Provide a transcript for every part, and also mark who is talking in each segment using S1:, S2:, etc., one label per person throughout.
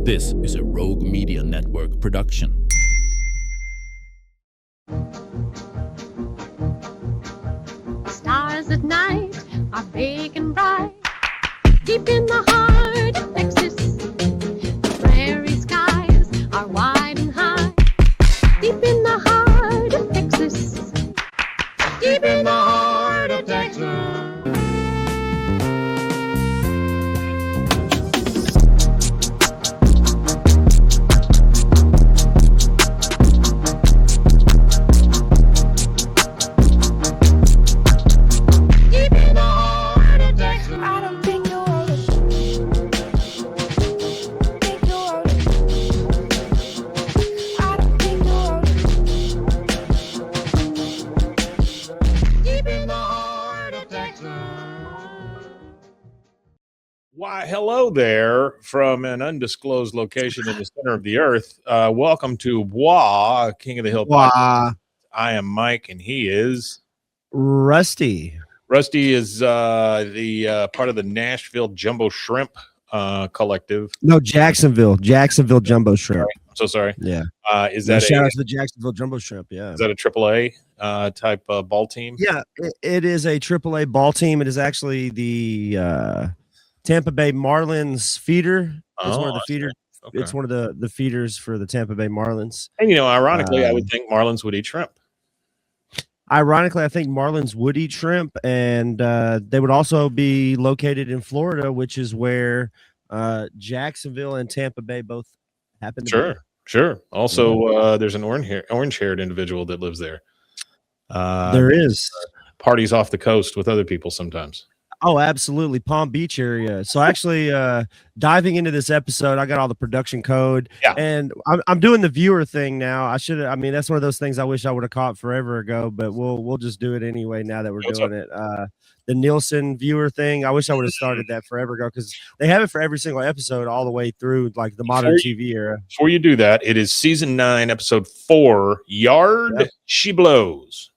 S1: This is a Rogue Media Network production.
S2: Stars at night are big and bright. Deep in the heart of Texas, the prairie skies are wide and high. Deep in the heart of Texas, deep in the heart of Texas.
S3: Why, hello there from an undisclosed location in the center of the earth. Welcome to Bois, King of the Hill podcast. I am Mike, and he is
S4: Rusty.
S3: Rusty is the part of the Nashville Jumbo Shrimp collective.
S4: No, Jacksonville Jumbo Shrimp.
S3: Sorry. I'm so sorry.
S4: Yeah.
S3: Is that
S4: shout out to the Jacksonville Jumbo Shrimp? Yeah.
S3: Is that a AAA type ball team?
S4: Yeah, it is a AAA ball team. It is actually the Tampa Bay Marlins feeder. It's one of the feeders. Okay. It's one of the feeders for the Tampa Bay Marlins.
S3: And ironically, I would think Marlins would eat shrimp.
S4: Ironically, I think Marlins would eat shrimp, and they would also be located in Florida, which is where Jacksonville and Tampa Bay both happen to be.
S3: Sure. Also, there's an orange-haired individual that lives there.
S4: There is.
S3: Parties off the coast with other people sometimes.
S4: Oh, absolutely. Palm Beach area. So actually diving into this episode, I got all the production code and I'm doing the viewer thing now. That's one of those things I wish I would have caught forever ago, but we'll just do it anyway now that we're doing it. The Nielsen viewer thing. I wish I would have started that forever ago because they have it for every single episode all the way through like the modern TV era.
S3: Before you do that, it is season 9, episode 4, Yard She Blows.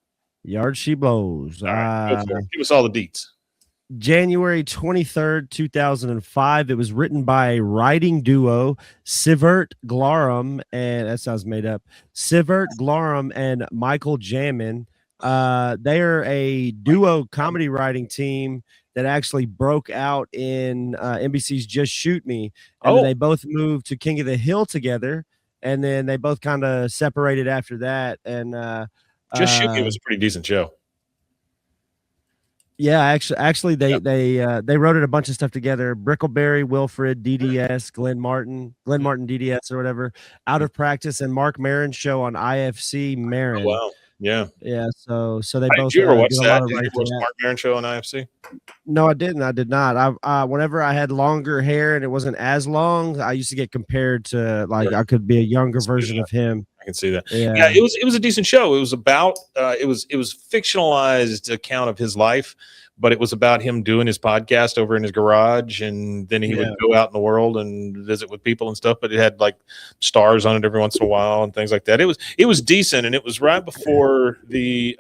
S4: Yard She Blows.
S3: All right, give us all the deets.
S4: January 23rd, 2005. It was written by writing duo Sivert Glarum, and that sounds made up. Sivert Glarum and Michael Jamin. They are a duo comedy writing team that actually broke out in NBC's Just Shoot Me. And then they both moved to King of the Hill together, and then they both kind of separated after that. And
S3: Just Shoot Me was a pretty decent show.
S4: Yeah, actually, they wrote it a bunch of stuff together. Brickleberry, Wilfred, DDS, Glenn Martin, DDS or whatever. Out of Practice and Mark Maron's show on IFC Maron.
S3: Oh, wow, yeah.
S4: So they both.
S3: Did you ever watch that? Did you watch the Mark Maron show on IFC?
S4: No, I didn't. I did not. Whenever I had longer hair and it wasn't as long, I used to get compared to I could be a younger version of him.
S3: I can see that. Yeah, it was a decent show. It was about it was fictionalized account of his life, but it was about him doing his podcast over in his garage, and then he would go out in the world and visit with people and stuff. But it had like stars on it every once in a while and things like that. It was decent, and it was right before the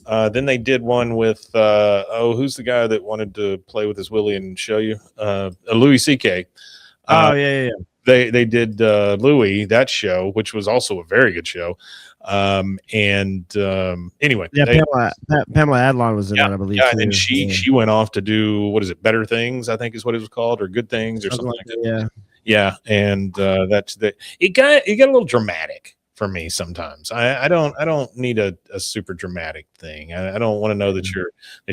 S3: then they did one with who's the guy that wanted to play with his Willie and show you Louis C.K. They did Louis, that show, which was also a very good show. Anyway,
S4: Pamela Adlon was in that, I believe.
S3: Yeah, and then she went off to do, what is it, Better Things, I think is what it was called, or Good Things, or something like that. Yeah, and it got a little dramatic for me sometimes. I don't need a super dramatic thing. I don't want to know that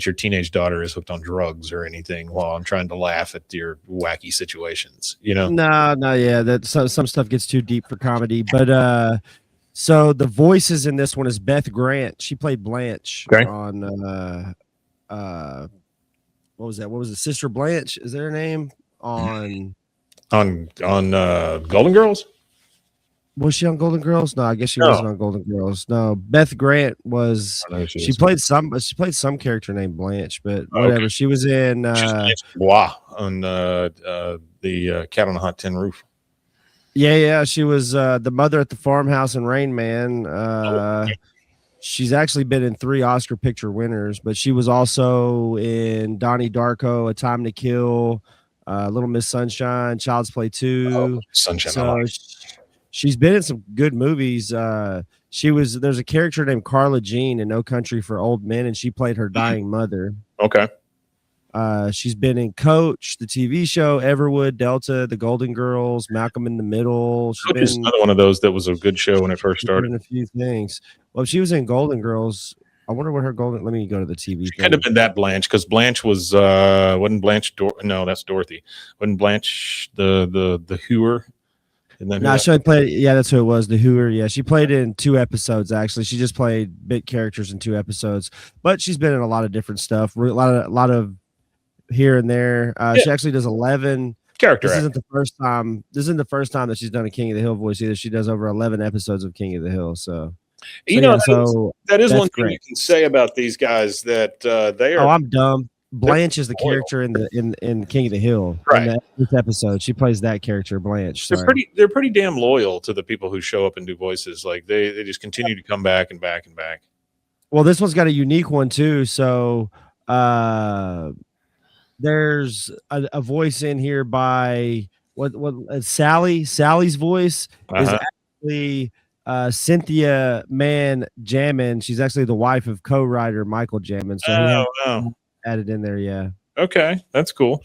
S3: your teenage daughter is hooked on drugs or anything while I'm trying to laugh at your wacky situations. No,
S4: that some stuff gets too deep for comedy. But so the voices in this one is Beth Grant. She played Blanche on what was that? What was it? Sister Blanche? Is that her name? On
S3: Golden Girls?
S4: Was she on Golden Girls? No, I guess she wasn't on Golden Girls. No, Beth Grant was. She played some character named Blanche, but whatever. Okay. She was in
S3: Bois on the Cat on a Hot Tin Roof.
S4: Yeah. She was the mother at the farmhouse in Rain Man. She's actually been in 3 Oscar picture winners, but she was also in Donnie Darko, A Time to Kill, Little Miss Sunshine, Child's Play 2.
S3: Sunshine.
S4: So she's been in some good movies. There's a character named Carla Jean in No Country for Old Men, and she played her dying mother.
S3: Okay.
S4: She's been in Coach, the TV show, Everwood, Delta, The Golden Girls, Malcolm in the Middle.
S3: Coach is another one of those that was a good show when it first started.
S4: In a few things. Well, she was in Golden Girls. I wonder what her golden. Let me go to the TV.
S3: She could have been that Blanche, because Blanche wasn't Blanche. No, that's Dorothy. Wasn't Blanche the Hooer?
S4: No, she played. Yeah, that's who it was. The Hooer. Yeah, she played in 2 episodes. Actually, she just played bit characters in 2 episodes, but she's been in a lot of different stuff. A lot of here and there. She actually does 11
S3: character.
S4: This isn't the first time. This isn't the first time that she's done a King of the Hill voice either. She does over 11 episodes of King of the Hill. So
S3: that is one thing you can say about these guys, that they are.
S4: Oh, I'm dumb. Blanche is the character in King of the Hill.
S3: Right.
S4: In this episode, she plays that character, Blanche.
S3: They're pretty damn loyal to the people who show up and do voices. Like they just continue to come back and back and back.
S4: Well, this one's got a unique one too. So there's a voice in here by Sally. Sally's voice is actually Cynthia Mann Jammin. She's actually the wife of co-writer Michael Jammin. So added in there. Yeah.
S3: Okay, that's cool.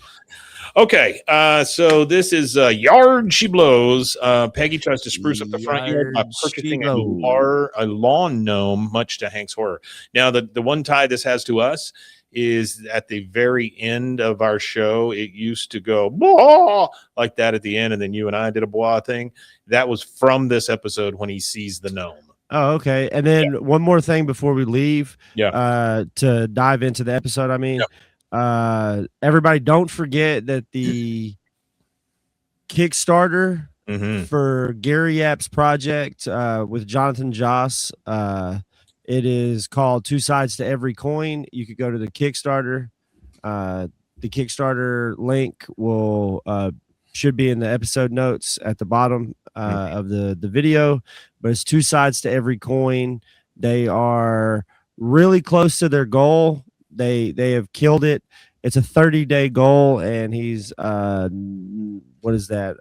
S3: Okay, so this is Yard She Blows. Peggy tries to spruce up the front yard by purchasing a lawn gnome, much to Hank's horror. Now, the one tie this has to us is at the very end of our show. It used to go blah like that at the end, and then you and I did a blah thing. That was from this episode when he sees the gnome.
S4: Oh, okay. And then one more thing before we leave, to dive into the episode. I mean, everybody, don't forget that the Kickstarter for Gary App's project with Jonathan Joss, it is called 2 Sides to Every Coin. You could go to the Kickstarter. The Kickstarter link should be in the episode notes at the bottom of the video, but it's 2 sides to every coin. They are really close to their goal. They have killed it. It's a 30-day goal, and he's what is that?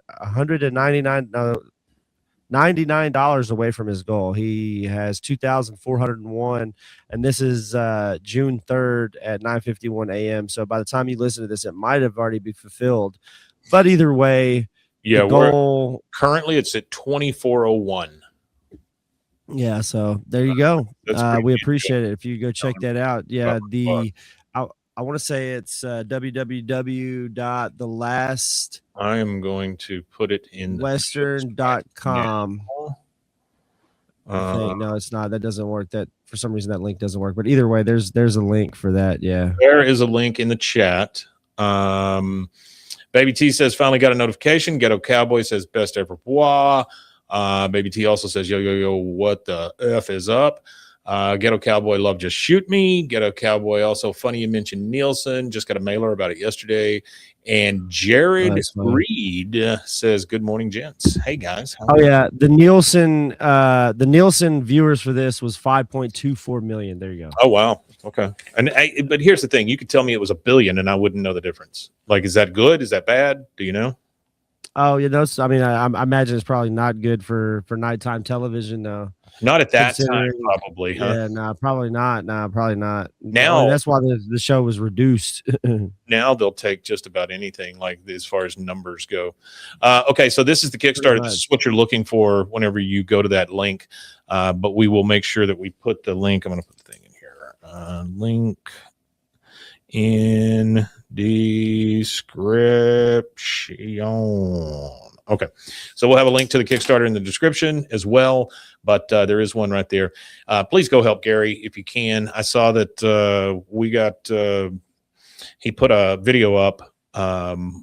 S4: $99 away from his goal. He has 2,401, and this is June 3rd at 9:51 a.m. So by the time you listen to this, it might have already been fulfilled. But either way, the goal
S3: currently it's at 2401.
S4: Yeah, so there you go. We appreciate it if you go check that out. Yeah, I want to say it's www.thelast.
S3: I am going to put it in
S4: western.com. I think no, it's not. That doesn't work. That for some reason that link doesn't work. But either way, there's a link for that. Yeah,
S3: there is a link in the chat. Baby T says finally got a notification. Ghetto Cowboy says best ever. Blah. Baby T also says yo, what the F is up? Ghetto Cowboy love just shoot me. Ghetto Cowboy also funny you mentioned Nielsen. Just got a mailer about it yesterday. And Jared Reed says good morning, gents. Hey guys.
S4: Yeah, the Nielsen viewers for this was 5.24 million. There you go.
S3: Oh wow. Okay. But here's the thing: you could tell me it was 1 billion, and I wouldn't know the difference. Like, is that good? Is that bad? Do you know?
S4: Oh, I imagine it's probably not good for nighttime television. No,
S3: not at that time, probably. Huh?
S4: Yeah, no, probably not. No, probably not.
S3: Now
S4: that's why the show was reduced.
S3: Now they'll take just about anything, like as far as numbers go. Okay, so this is the Kickstarter. This is what you're looking for whenever you go to that link. But we will make sure that we put the link. I'm going to put the thing in here. Link in description. Okay, so we'll have a link to the Kickstarter in the description as well, but there is one right there. Please go help Gary if you can. I saw that we got he put a video up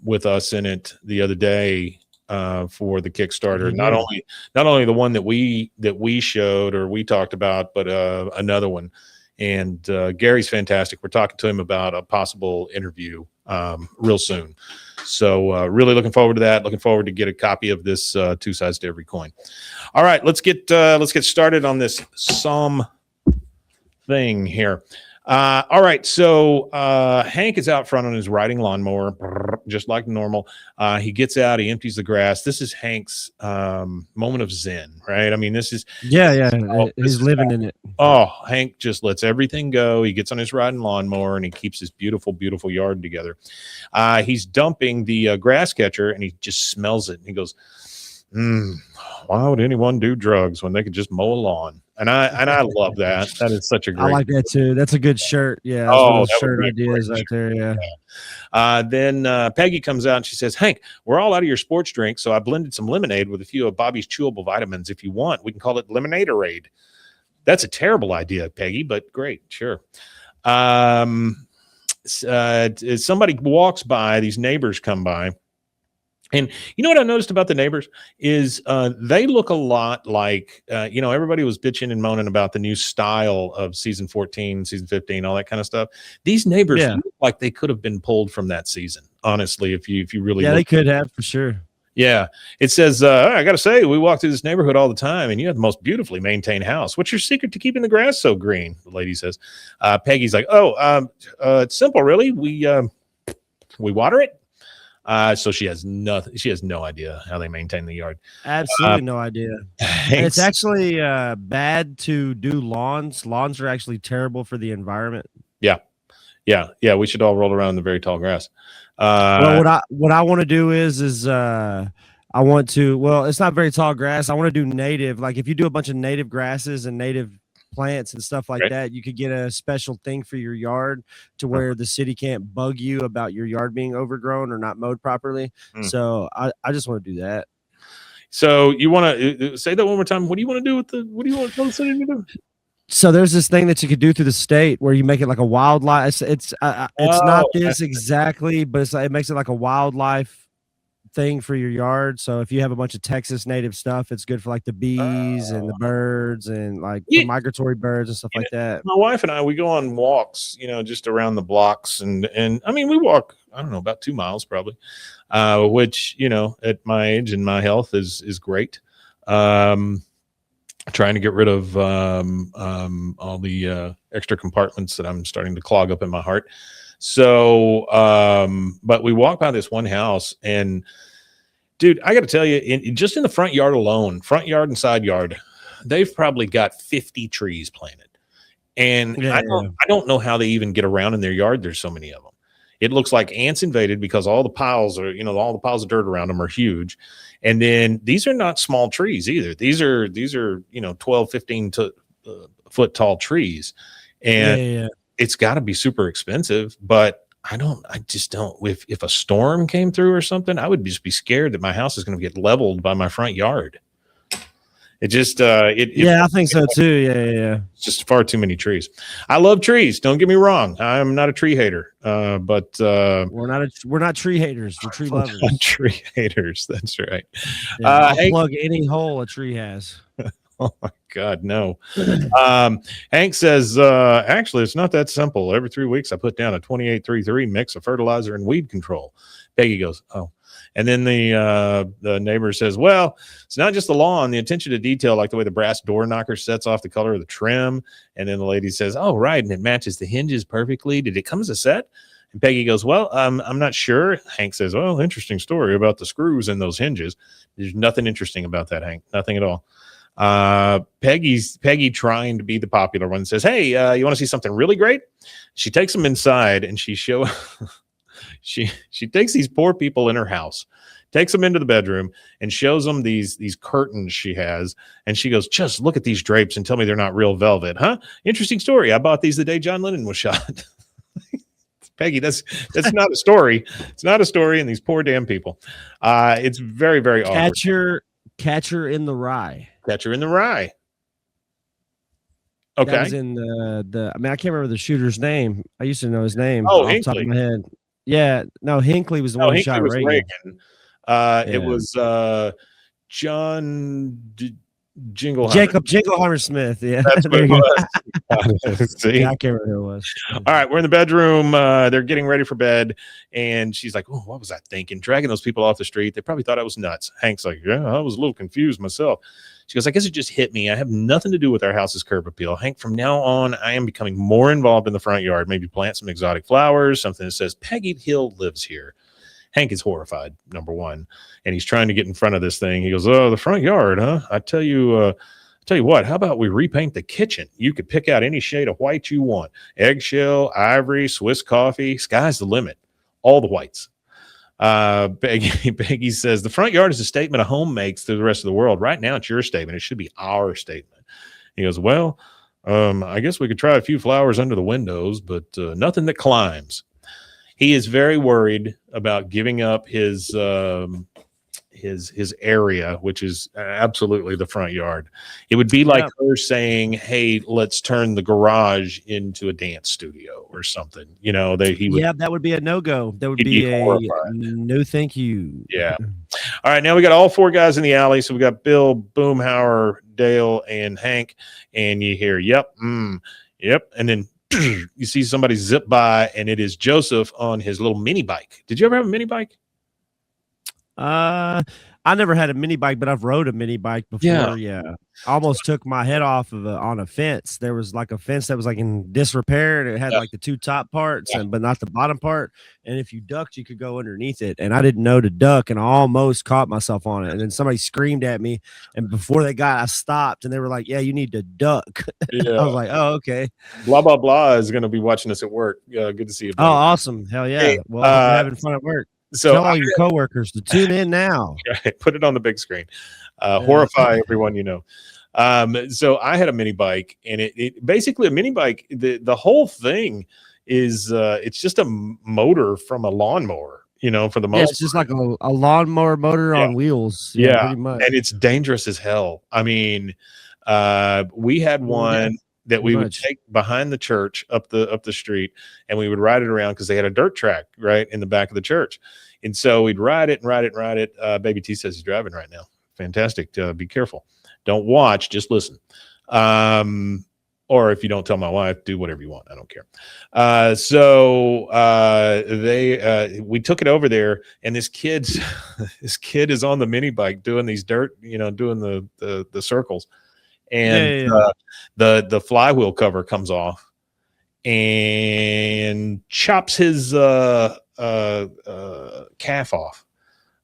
S3: with us in it the other day for the Kickstarter. Not only the one that we showed or we talked about, but another one. And Gary's fantastic. We're talking to him about a possible interview real soon. So really looking forward to that. Looking forward to get a copy of this 2 Sides to Every Coin. All right, let's get started on this Psalm thing here. All right, so Hank is out front on his riding lawnmower, just like normal. He gets out, he empties the grass. This is Hank's moment of zen, right? I mean, this is
S4: he's living in it.
S3: Oh, Hank just lets everything go. He gets on his riding lawnmower and he keeps his beautiful, beautiful yard together. He's dumping the grass catcher and he just smells it. And he goes, why would anyone do drugs when they could just mow a lawn? And I love that. That is such a great.
S4: I like that too. That's a good shirt. Yeah. That's one of those shirt ideas right there. Yeah.
S3: Then Peggy comes out and she says, Hank, we're all out of your sports drink, so I blended some lemonade with a few of Bobby's chewable vitamins. If you want, we can call it Lemonadeade. That's a terrible idea, Peggy, but great, sure. Somebody walks by, these neighbors come by. And you know what I noticed about the neighbors is they look a lot like, everybody was bitching and moaning about the new style of season 14, season 15, all that kind of stuff. These neighbors look like they could have been pulled from that season, honestly, if you really
S4: look. They could have for sure.
S3: Yeah. It says, I got to say, we walk through this neighborhood all the time and you have the most beautifully maintained house. What's your secret to keeping the grass so green? The lady says. Peggy's like, it's simple, really. We water it. So she has nothing. She has no idea how they maintain the yard.
S4: Absolutely no idea. And it's actually bad to do lawns. Lawns are actually terrible for the environment.
S3: Yeah. We should all roll around in the very tall grass.
S4: Well, what I want to do is I want to. Well, it's not very tall grass. I want to do native. Like if you do a bunch of native grasses and native plants and stuff like that, you could get a special thing for your yard to where the city can't bug you about your yard being overgrown or not mowed properly. So I just want to do that.
S3: So you want to say that one more time? What do you want to do with what do you want to tell the city to do?
S4: So there's this thing that you could do through the state where you make it like a wildlife. It's not this exactly, but it makes it like a wildlife thing for your yard. So if you have a bunch of Texas native stuff, it's good for like the bees and the birds and like the migratory birds and stuff like that.
S3: My wife and I, we go on walks, just around the blocks and I mean, we walk, I don't know, about 2 miles probably, which, at my age and my health is great. Trying to get rid of all the extra compartments that I'm starting to clog up in my heart. So, but we walk by this one house and dude, I got to tell you, just in the front yard alone, front yard and side yard, they've probably got 50 trees planted. And I don't know how they even get around in their yard. There's so many of them. It looks like ants invaded because all the piles are, all the piles of dirt around them are huge. And then these are not small trees either. These are 12, 15 foot tall trees. And it's got to be super expensive, but I just don't, if a storm came through or something, I would just be scared that my house is going to get leveled by my front yard. It just, I
S4: think so too. Yeah.
S3: It's just far too many trees. I love trees. Don't get me wrong. I'm not a tree hater, but
S4: we're not tree haters. We're tree lovers.
S3: Not tree haters. That's right.
S4: I'll plug any hole a tree has.
S3: Oh my God, no. Hank says, actually, it's not that simple. Every 3 weeks, I put down a 28-3-3 mix of fertilizer and weed control. Peggy goes, oh. And then the neighbor says, well, it's not just the lawn, the attention to detail, like the way the brass door knocker sets off the color of the trim. And then the lady says, oh, right. And it matches the hinges perfectly. Did it come as a set? And Peggy goes, well, I'm not sure. Hank says, well, interesting story about the screws in those hinges. There's nothing interesting about that, Hank. Nothing at all. Peggy trying to be the popular one says, hey, you want to see something really great? She takes them inside and she takes these poor people in her house, takes them into the bedroom and shows them these curtains she has. And she goes, just look at these drapes and tell me they're not real velvet. Huh? Interesting story. I bought these the day John Lennon was shot. Peggy, that's not a story. It's not a story. And these poor damn people. It's very, very awkward.
S4: Catcher in the Rye.
S3: Catcher in the Rye. Okay.
S4: That was in the I mean, I can't remember the shooter's name. I used to know his name.
S3: Oh,
S4: off the top of my head. Yeah. No, Hinckley was the one who shot Reagan.
S3: It was John Jingleheimer.
S4: Jacob Jingleheimer Smith. Yeah,
S3: That's what it was. See?
S4: Yeah, I can't remember who it was.
S3: All right, we're in the bedroom. They're getting ready for bed, and she's like, "Oh, what was I thinking? Dragging those people off the street? They probably thought I was nuts." Hank's like, "Yeah, I was a little confused myself." She goes, "I guess it just hit me. I have nothing to do with our house's curb appeal. Hank, from now on, I am becoming more involved in the front yard. Maybe plant some exotic flowers, something that says Peggy Hill lives here." Hank is horrified, number one, and he's trying to get in front of this thing. He goes, "Oh, the front yard, huh? I tell you what, how about we repaint the kitchen? You could pick out any shade of white you want. Eggshell, ivory, Swiss coffee. Sky's the limit. All the whites." Peggy says, "The front yard is a statement a home makes to the rest of the world. Right now, it's your statement. It should be our statement." He goes, "Well, I guess we could try a few flowers under the windows, but nothing that climbs." He is very worried about giving up his area, which is absolutely the front yard. It would be like her saying, "Hey, let's turn the garage into a dance studio or something." You know,
S4: that would be a no-go. That would be a no thank you.
S3: Yeah. All right, now we got all four guys in the alley. So we got Bill, Boomhauer, Dale, and Hank. And you hear, "Yep, yep." And then you see somebody zip by, and it is Joseph on his little mini bike. Did you ever have a mini bike?
S4: I never had a mini bike, but I've rode a mini bike before. Yeah. I almost took my head off of on a fence. There was like a fence that was like in disrepair, and it had like the two top parts, but not the bottom part. And if you ducked, you could go underneath it. And I didn't know to duck, and I almost caught myself on it. And then somebody screamed at me, and before I stopped, and they were like, "Yeah, you need to duck." I was like, "Oh, okay."
S3: Blah blah blah is going to be watching us at work. Good to see you, buddy.
S4: Oh, awesome! Hell yeah!
S3: Hey,
S4: well, you're having fun at work.
S3: So
S4: tell all your coworkers to tune in now.
S3: Put it on the big screen. Horrify everyone you know. So I had a mini bike, and it basically a mini bike. The whole thing is it's just a motor from a lawnmower. You know, for the most.
S4: Yeah, it's just like a lawnmower motor on wheels.
S3: Yeah,
S4: pretty much.
S3: And it's dangerous as hell. I mean, we had one. That we would take behind the church up the street, and we would ride it around because they had a dirt track right in the back of the church. And so we'd ride it. Baby T says he's driving right now. Fantastic. Be careful. Don't watch, just listen. Or if you don't tell my wife, do whatever you want. I don't care. We took it over there, and this kid is on the mini bike doing these doing the circles. And the flywheel cover comes off and chops his calf off.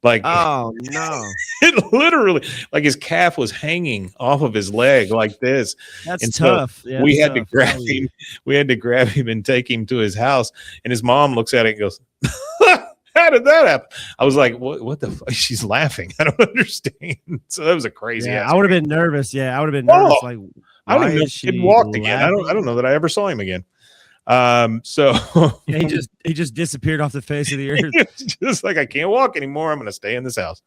S3: Like,
S4: oh no,
S3: it literally, like, his calf was hanging off of his leg like this.
S4: That's
S3: and
S4: tough.
S3: So we had to grab him. We had to grab him and take him to his house. And his mom looks at it and goes, "How did that happen?" I was like, "What the fuck?" She's laughing. I don't understand. So that was a crazy.
S4: I would have been nervous. Yeah, I would have been nervous. Like,
S3: I don't even know if he walked again. I don't know that I ever saw him again. So
S4: he just disappeared off the face of the earth.
S3: Just like, "I can't walk anymore. I'm going to stay in this house."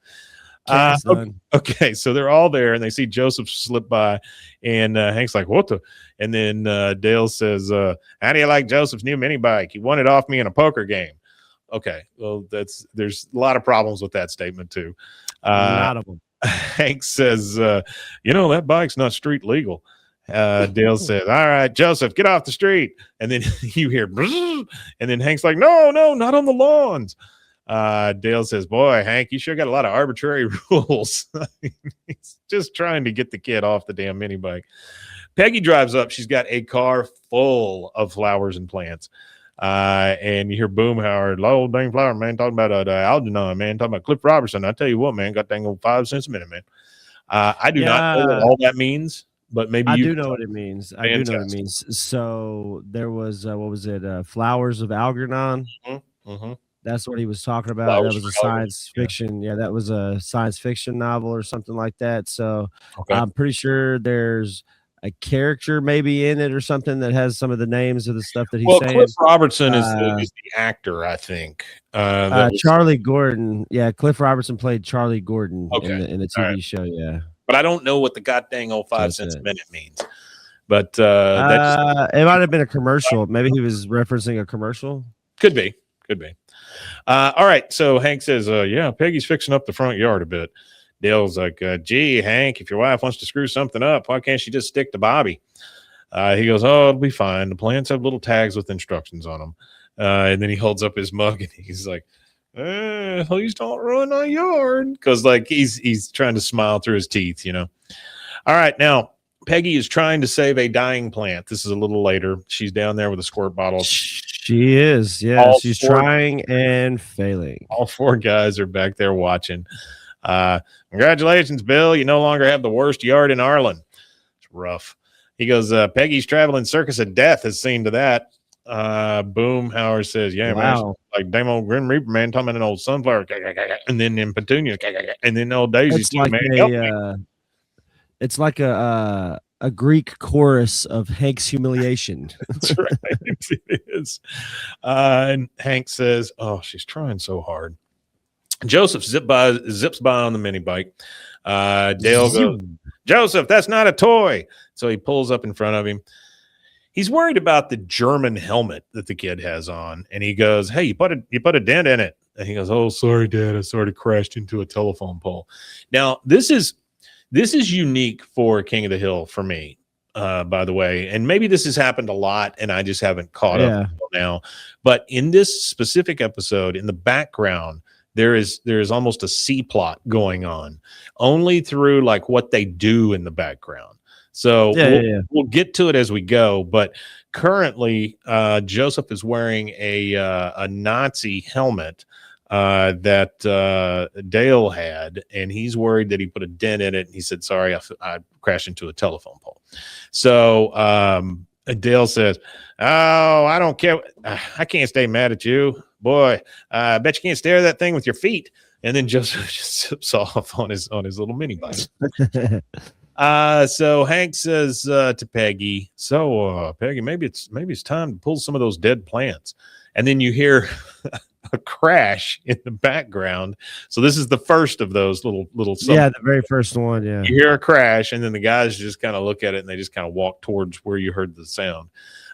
S3: Okay, so they're all there, and they see Joseph slip by, and Hank's like, "What the?" And then Dale says, "How do you like Joseph's new mini bike? He won it off me in a poker game." Okay, well, there's a lot of problems with that statement too.
S4: A lot of them.
S3: Hank says, "That bike's not street legal." Dale says, "All right, Joseph, get off the street." And then you hear, and then Hank's like, no, not on the lawns. Dale says, "Boy, Hank, you sure got a lot of arbitrary rules." He's just trying to get the kid off the damn mini bike. Peggy drives up. She's got a car full of flowers and plants. And you hear Boomhauer, "Old dang flower man, talking about Algernon, man, talking about Cliff Robertson. I tell you what, man, got dang old 5 cents a minute, man." I do not know what all that means, but maybe
S4: I do know what it means. I do know what it means. So there was what was it? Flowers of Algernon.
S3: Mm-hmm.
S4: That's what he was talking about. That was a science fiction. Yeah, that was a science fiction novel or something like that. So I'm pretty sure there's a character maybe in it or something that has some of the names of the stuff that he's saying.
S3: Cliff Robertson is the actor, I think.
S4: Charlie Gordon. Yeah, Cliff Robertson played Charlie Gordon in the TV show. Yeah.
S3: But I don't know what the goddamn old 5 cents a minute means. But
S4: it might have been a commercial. Maybe he was referencing a commercial.
S3: Could be. All right. So Hank says, "Yeah, Peggy's fixing up the front yard a bit." Dale's like, gee, Hank, if your wife wants to screw something up, why can't she just stick to Bobby? He goes, oh, it'll be fine. The plants have little tags with instructions on them. And then he holds up his mug and he's like, please don't ruin our yard. Because like he's trying to smile through his teeth, you know. All right, now Peggy is trying to save a dying plant. This is a little later. She's down there with a squirt bottle.
S4: She is, yeah. She's trying and failing.
S3: All 4 guys are back there watching. Congratulations, Bill. You no longer have the worst yard in Ireland. It's rough. He goes, Peggy's traveling circus of death has seen to that. Boom. Howard says, yeah, wow. Man, like damn old Grim Reaper man talking about an old sunflower, and then in Petunia, and then old Daisy too, man.
S4: It's like a Greek chorus of Hank's humiliation.
S3: That's right. It is. And Hank says, oh, she's trying so hard. Joseph zips by on the mini bike. Dale goes, Joseph, that's not a toy. So he pulls up in front of him. He's worried about the German helmet that the kid has on. And he goes, hey, you put a dent in it. And he goes, oh, sorry, Dad. I sort of crashed into a telephone pole. Now, this is unique for King of the Hill for me, by the way. And maybe this has happened a lot and I just haven't caught up now. But in this specific episode, in the background, there is almost a C plot going on only through like what they do in the background. So we'll get to it as we go. But currently, Joseph is wearing a Nazi helmet that Dale had, and he's worried that he put a dent in it. And he said, sorry, I crashed into a telephone pole. So Dale says, oh, I don't care. I can't stay mad at you. Boy, I bet you can't stare at that thing with your feet. And then Joseph just zips off on his little mini bike. So Hank says to Peggy, so Peggy, maybe it's time to pull some of those dead plants. And then you hear a crash in the background. So this is the first of those little
S4: the very first one. Yeah,
S3: you hear a crash, and then the guys just kind of look at it and they just kind of walk towards where you heard the sound.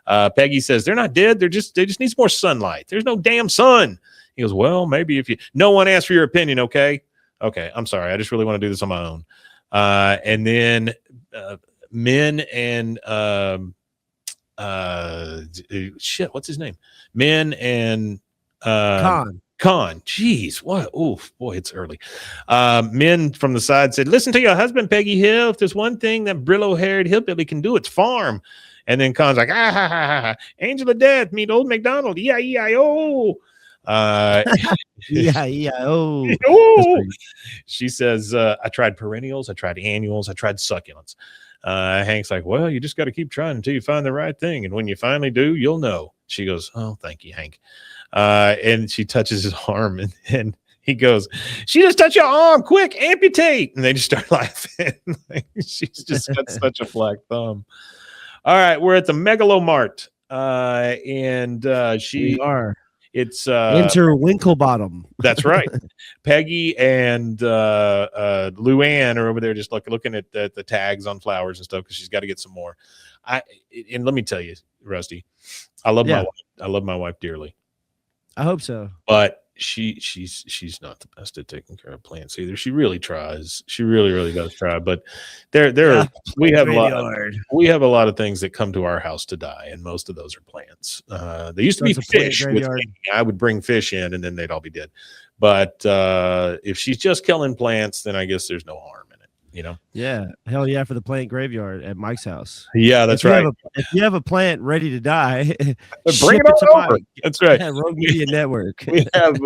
S3: Peggy says they're not dead. They just need some more sunlight. There's no damn sun. He goes, well, maybe if you. No one asked for your opinion. Okay. I'm sorry. I just really want to do this on my own. And then Men and what's his name? Men and
S4: Con.
S3: Jeez, what? Oh boy, it's early. Men from the side said, listen to your husband, Peggy Hill. If there's one thing that Brillo-haired hillbilly can do, it's farm. And then Con's like, angel of death, meet old MacDonald. E-I-E-I-O.
S4: E-I-E-I-O.
S3: She says, I tried perennials, I tried annuals, I tried succulents. Hank's like, well, you just got to keep trying until you find the right thing. And when you finally do, you'll know. She goes, oh, thank you, Hank. And she touches his arm and he goes, she just touched your arm, quick, amputate. And they just start laughing. She's just got such a black thumb. All right, we're at the Megalomart. It's
S4: Enter Winklebottom.
S3: That's right. Peggy and Luann are over there just looking at the tags on flowers and stuff because she's got to get some more. And let me tell you, Rusty, I love my wife. I love my wife dearly.
S4: I hope so.
S3: But she's not the best at taking care of plants either. She really tries. She really does try. But we have a lot of things that come to our house to die, and most of those are plants. There used to be fish. I would bring fish in, and then they'd all be dead. But if she's just killing plants, then I guess there's no harm in it. You know?
S4: Yeah, hell yeah, for the plant graveyard at Mike's house.
S3: Yeah, that's right.
S4: If you have a plant ready to die,
S3: bring it on over. Mike. That's right.
S4: Yeah, Rogue Media Network.
S3: We have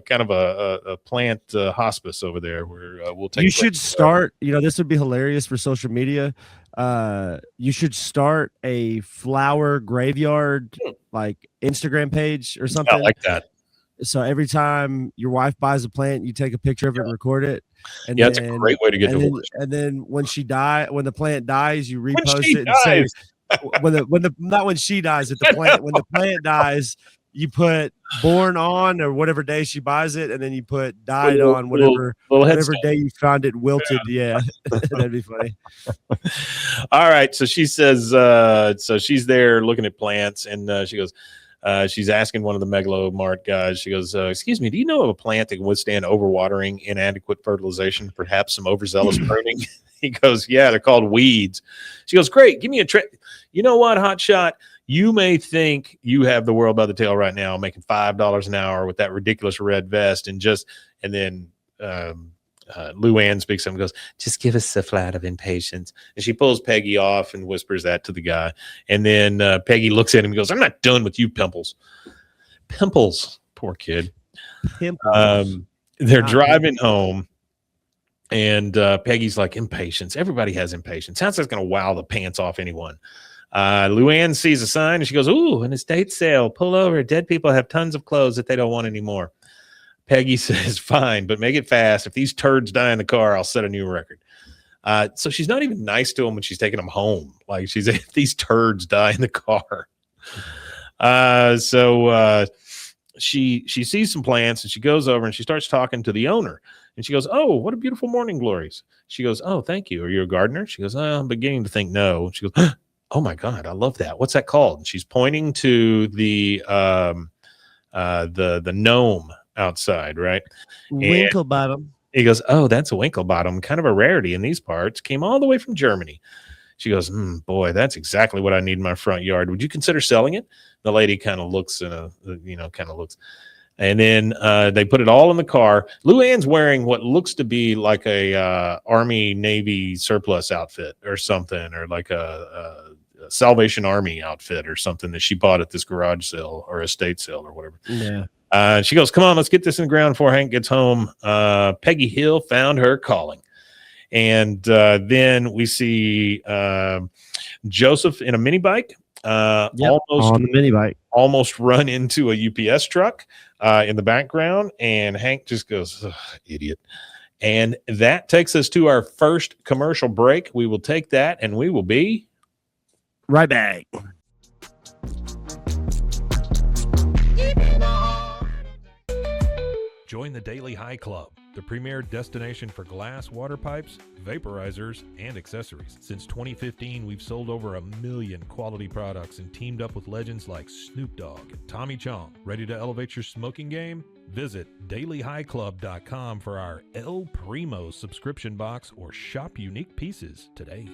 S3: kind of a plant hospice over there where we'll take.
S4: You should start. This would be hilarious for social media. You should start a flower graveyard like Instagram page or something.
S3: I like that.
S4: So every time your wife buys a plant, you take a picture of it and record it. And
S3: it's a great way to get divorced.
S4: And then when the plant dies, you repost it and say not when she dies, when the plant dies, you put born on or whatever day she buys it, and then you put died on whatever day you found it wilted. Yeah. That'd be funny.
S3: All right. So she says, so she's there looking at plants, and she goes, she's asking one of the Megalomart guys. She goes, "Excuse me, do you know of a plant that can withstand overwatering, inadequate fertilization, perhaps some overzealous pruning?" He goes, "Yeah, they're called weeds." She goes, "Great, give me a trick." You know what, Hotshot? You may think you have the world by the tail right now, making $5 an hour with that ridiculous red vest, and then Luann speaks up and goes, "Just give us a flat of impatience." And she pulls Peggy off and whispers that to the guy. And then Peggy looks at him and goes, "I'm not done with you, Pimples." Pimples, poor kid.
S4: Pimples.
S3: They're driving home, and Peggy's like, "Impatience. Everybody has impatience. Sounds like it's going to wow the pants off anyone." Luann sees a sign and she goes, "Ooh, an estate sale. Pull over. Dead people have tons of clothes that they don't want anymore." Peggy says, "Fine, but make it fast. If these turds die in the car, I'll set a new record." So she's not even nice to them when she's taking them home. Like, she's, "If these turds die in the car." She sees some plants and she goes over and she starts talking to the owner. And she goes, "Oh, what a beautiful morning glories." She goes, "Oh, thank you. Are you a gardener?" She goes, "I'm beginning to think no." She goes, "Oh my God, I love that. What's that called?" And she's pointing to the gnome outside, right?
S4: Winklebottom.
S3: He goes, "Oh, that's a Winklebottom, kind of a rarity in these parts. Came all the way from Germany." She goes, "Boy, that's exactly what I need in my front yard. Would you consider selling it?" The lady kind of looks and then they put it all in the car. Luann's wearing what looks to be like a Army Navy surplus outfit or something, or like a Salvation Army outfit or something that she bought at this garage sale or estate sale or whatever.
S4: Yeah.
S3: She goes, "Come on, let's get this in the ground before Hank gets home." Peggy Hill found her calling. And then we see Joseph in a mini bike,
S4: almost on the mini bike,
S3: almost run into a UPS truck in the background. And Hank just goes, "Idiot." And that takes us to our first commercial break. We will take that and we will be
S4: right back.
S1: Join the Daily High Club, the premier destination for glass water pipes, vaporizers, and accessories. Since 2015, we've sold over 1 million quality products and teamed up with legends like Snoop Dogg and Tommy Chong. Ready to elevate your smoking game? Visit dailyhighclub.com for our El Primo subscription box or shop unique pieces today.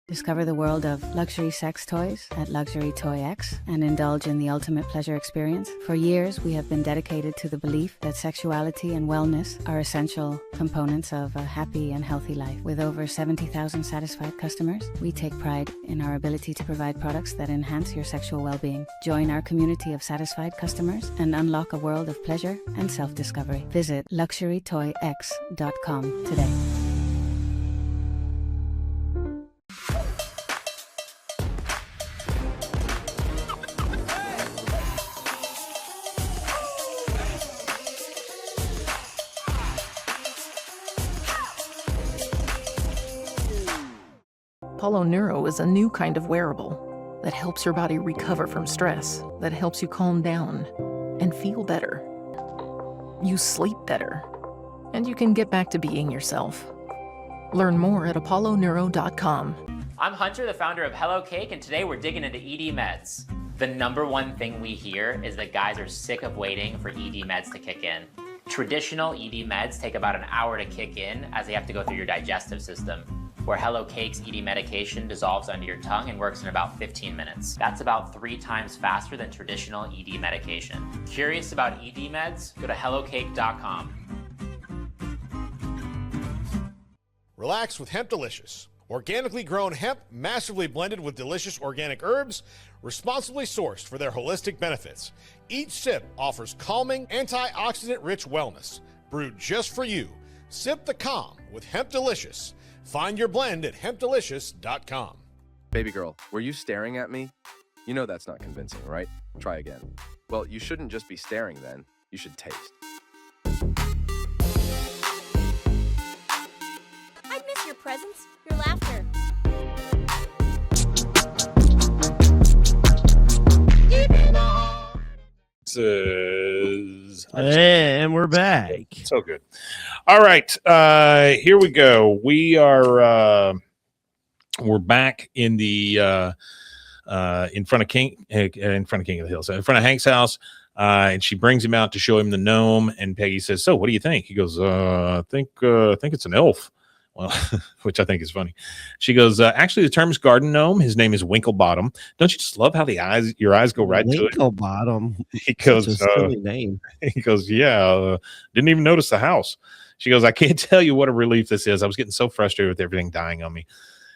S5: Discover the world of luxury sex toys at Luxury Toy X and indulge in the ultimate pleasure experience. For years, we have been dedicated to the belief that sexuality and wellness are essential components of a happy and healthy life. With over 70,000 satisfied customers, we take pride in our ability to provide products that enhance your sexual well-being. Join our community of satisfied customers and unlock a world of pleasure and self-discovery. Visit luxurytoyx.com today.
S6: Apollo Neuro is a new kind of wearable that helps your body recover from stress, that helps you calm down and feel better. You sleep better, and you can get back to being yourself. Learn more at apolloneuro.com.
S7: I'm Hunter, the founder of Hello Cake, and today we're digging into ED meds. The number one thing we hear is that guys are sick of waiting for ED meds to kick in. Traditional ED meds take about an hour to kick in as they have to go through your digestive system, where Hello Cake's ED medication dissolves under your tongue and works in about 15 minutes. That's about 3 times faster than traditional ED medication. Curious about ED meds? Go to hellocake.com.
S8: Relax with Hemp Delicious. Organically grown hemp, massively blended with delicious organic herbs, responsibly sourced for their holistic benefits. Each sip offers calming, antioxidant-rich wellness. Brewed just for you. Sip the calm with Hemp Delicious. Find your blend at hempdelicious.com.
S9: Baby girl, were you staring at me? You know that's not convincing, right? Try again. Well, you shouldn't just be staring then. You should taste.
S10: I miss your presence, your laughter.
S4: And we're back.
S3: So good. All right, here we go. We're back in the in front of King of the Hill, so in front of Hank's house. And she brings him out to show him the gnome. And Peggy says, "So, what do you think?" He goes, "I think it's an elf." Well, which I think is funny. She goes, "Actually, the term is garden gnome. His name is Winklebottom. Don't you just love how your eyes go right to it?"
S4: Winklebottom.
S3: He goes,
S4: Such a silly name.
S3: He goes, "Yeah, didn't even notice the house." She goes, "I can't tell you what a relief this is. I was getting so frustrated with everything dying on me."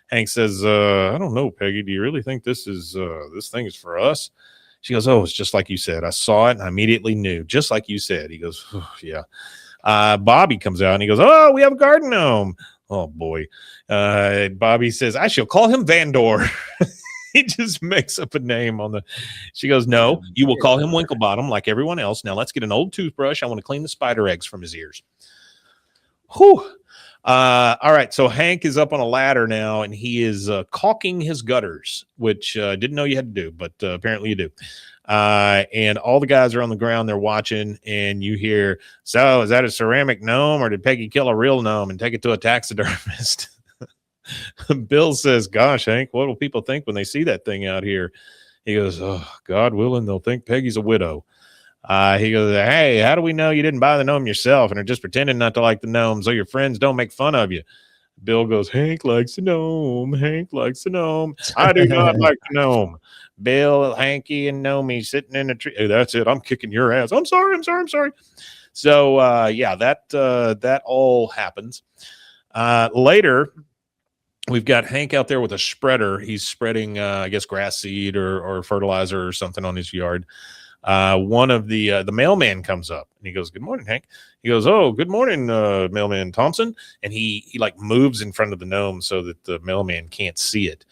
S3: Hank says, "I don't know, Peggy. Do you really think this thing is for us?" She goes, "Oh, it's just like you said. I saw it and I immediately knew, just like you said." He goes, "Oh, yeah." Bobby comes out and he goes, "Oh, we have a garden gnome." Oh boy. Bobby says, "I shall call him Vandor." He just makes up a name on the. She goes, "No, you will call him Winklebottom like everyone else. Now let's get an old toothbrush. I want to clean the spider eggs from his ears." Whew. All right. So Hank is up on a ladder now and he is caulking his gutters, which didn't know you had to do, but apparently you do. And all the guys are on the ground. They're watching and you hear, "So is that a ceramic gnome or did Peggy kill a real gnome and take it to a taxidermist?" Bill says, "Gosh, Hank, what will people think when they see that thing out here?" He goes, "Oh, God willing, they'll think Peggy's a widow." He goes, "Hey, how do we know you didn't buy the gnome yourself and are just pretending not to like the gnome so your friends don't make fun of you?" Bill goes, "Hank likes the gnome. Hank likes the gnome. I do not like the gnome." Bill, Hanky, and Gnomey sitting in a tree. "Hey, that's it. I'm kicking your ass. I'm sorry. So, yeah, that all happens. Later, we've got Hank out there with a spreader. He's spreading, I guess, grass seed or fertilizer or something on his yard. One of the mailman comes up and he goes, "Good morning, Hank." He goes, "Oh, good morning, mailman Thompson." And he like moves in front of the gnome so that the mailman can't see it.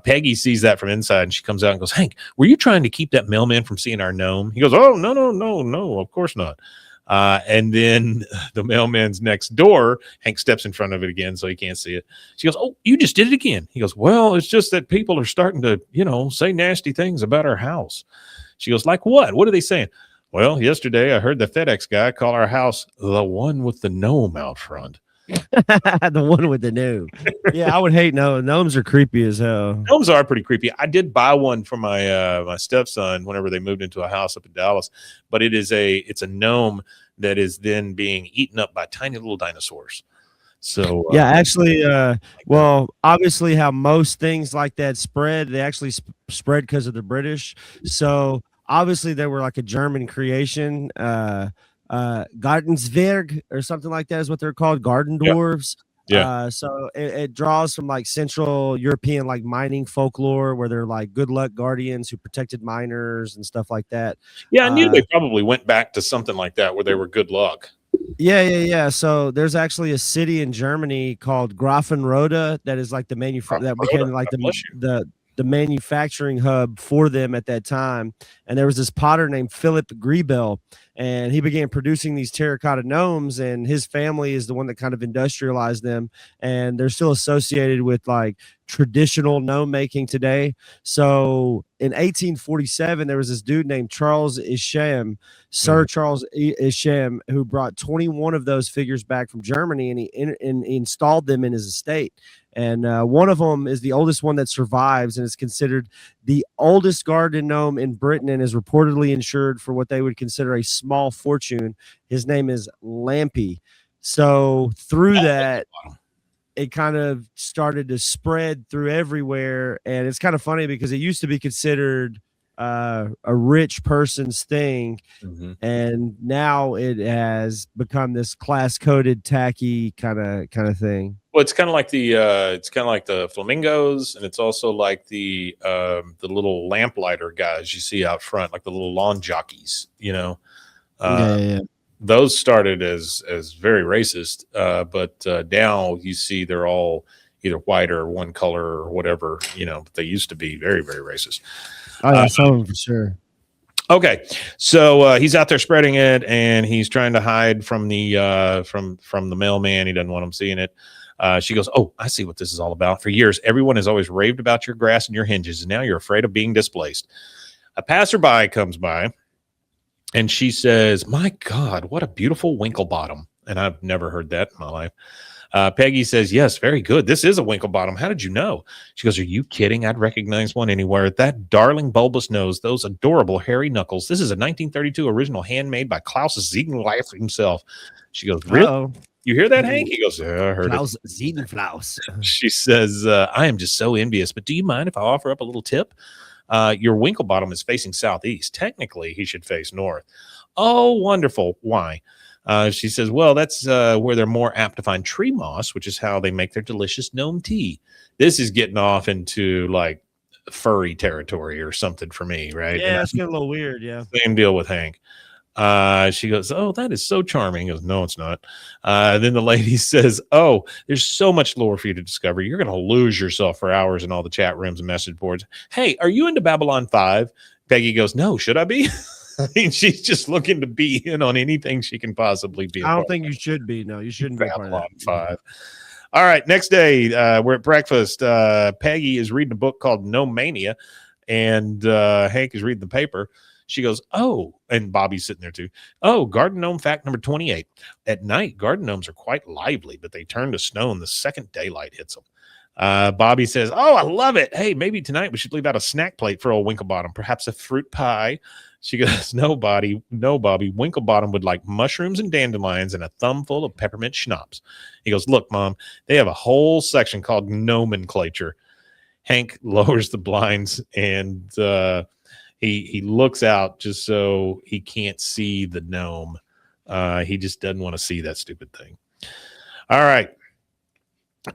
S3: Peggy sees that from inside and she comes out and goes, "Hank, were you trying to keep that mailman from seeing our gnome?" He goes, "Oh, no, of course not." And then the mailman's next door. Hank steps in front of it again so he can't see it. She goes, "Oh, you just did it again." He goes, "Well, it's just that people are starting to, say nasty things about our house." She goes, "Like what? What are they saying?" "Well, yesterday I heard the FedEx guy call our house the one with the gnome out front."
S4: The one with the gnome. Yeah, I would hate gnomes are creepy as hell.
S3: Gnomes are pretty creepy. I did buy one for my stepson whenever they moved into a house up in Dallas, but it's a gnome that is then being eaten up by tiny little dinosaurs. So
S4: yeah, actually, well, obviously, how most things like that spread, they actually spread because of the British. So obviously, they were like a German creation. Gartensberg or something like that is what they're called, garden dwarves.
S3: Yeah.
S4: So it draws from like Central European like mining folklore where they're like good luck guardians who protected miners and stuff like that.
S3: Yeah, I knew they probably went back to something like that where they were good luck.
S4: Yeah. So there's actually a city in Germany called Grafenrode that is like the that became like the manufacturing hub for them at that time. And there was this potter named Philip Griebel, and he began producing these terracotta gnomes, and his family is the one that kind of industrialized them, and they're still associated with like traditional gnome making today. So in 1847 there was this dude named Charles Isham, Sir Charles Isham, who brought 21 of those figures back from Germany, and he installed them in his estate. And one of them is the oldest one that survives and is considered the oldest garden gnome in Britain and is reportedly insured for what they would consider a small fortune. His name is Lampy. So through that, it kind of started to spread through everywhere. And it's kind of funny because it used to be considered a rich person's thing, and now it has become this class-coded, tacky kind of thing.
S3: Well, it's kind of like the flamingos, and it's also like the little lamplighter guys you see out front, like the little lawn jockeys.
S4: Yeah.
S3: Those started as very racist, but now you see they're all either white or one color or whatever. But they used to be very, very racist.
S4: Oh, yeah, some of them for sure.
S3: Okay, so he's out there spreading it, and he's trying to hide from the from the mailman. He doesn't want him seeing it. She goes, "Oh, I see what this is all about. For years, everyone has always raved about your grass and your hinges, and now you're afraid of being displaced." A passerby comes by, and she says, "My God, what a beautiful Winklebottom." And I've never heard that in my life. Peggy says, yes, very good. This is a Winklebottom. How did you know? She goes, are you kidding? I'd recognize one anywhere. That darling bulbous nose, those adorable hairy knuckles. This is a 1932 original handmade by Klaus Ziegenleif himself. She goes, really?
S4: Uh-oh.
S3: You hear that, Hank? He goes, yeah, I heard
S4: Klaus
S3: it.
S4: Ziegenflaus.
S3: She says, I am just so envious, but do you mind if I offer up a little tip? Your Winklebottom is facing southeast. Technically, he should face north. Oh, wonderful. Why? She says, well, that's where they're more apt to find tree moss, which is how they make their delicious gnome tea. This is getting off into like furry territory or something for me, right?
S4: Yeah, it's getting a little weird. Yeah.
S3: Same deal with Hank. She goes, oh, that is so charming. He goes, no, it's not. Then the lady says, oh, there's so much lore for you to discover. You're going to lose yourself for hours in all the chat rooms and message boards. Hey, are you into Babylon 5? Peggy goes, no, should I be? I mean, she's just looking to be in on anything she can possibly be.
S4: I don't think you should be. No, you shouldn't be part of that.
S3: 5. All right, next day, we're at breakfast. Peggy is reading a book called Gnomania, and Hank is reading the paper. She goes, oh, and Bobby's sitting there too. Oh, garden gnome fact number 28. At night, garden gnomes are quite lively, but they turn to stone the second daylight hits them. Bobby says, oh, I love it. Hey, maybe tonight we should leave out a snack plate for old Winklebottom, perhaps a fruit pie. She goes, no, Bobby. Winklebottom would like mushrooms and dandelions and a thumbful of peppermint schnapps. He goes, look, Mom, they have a whole section called nomenclature. Hank lowers the blinds and he looks out just so he can't see the gnome. He just doesn't want to see that stupid thing. All right.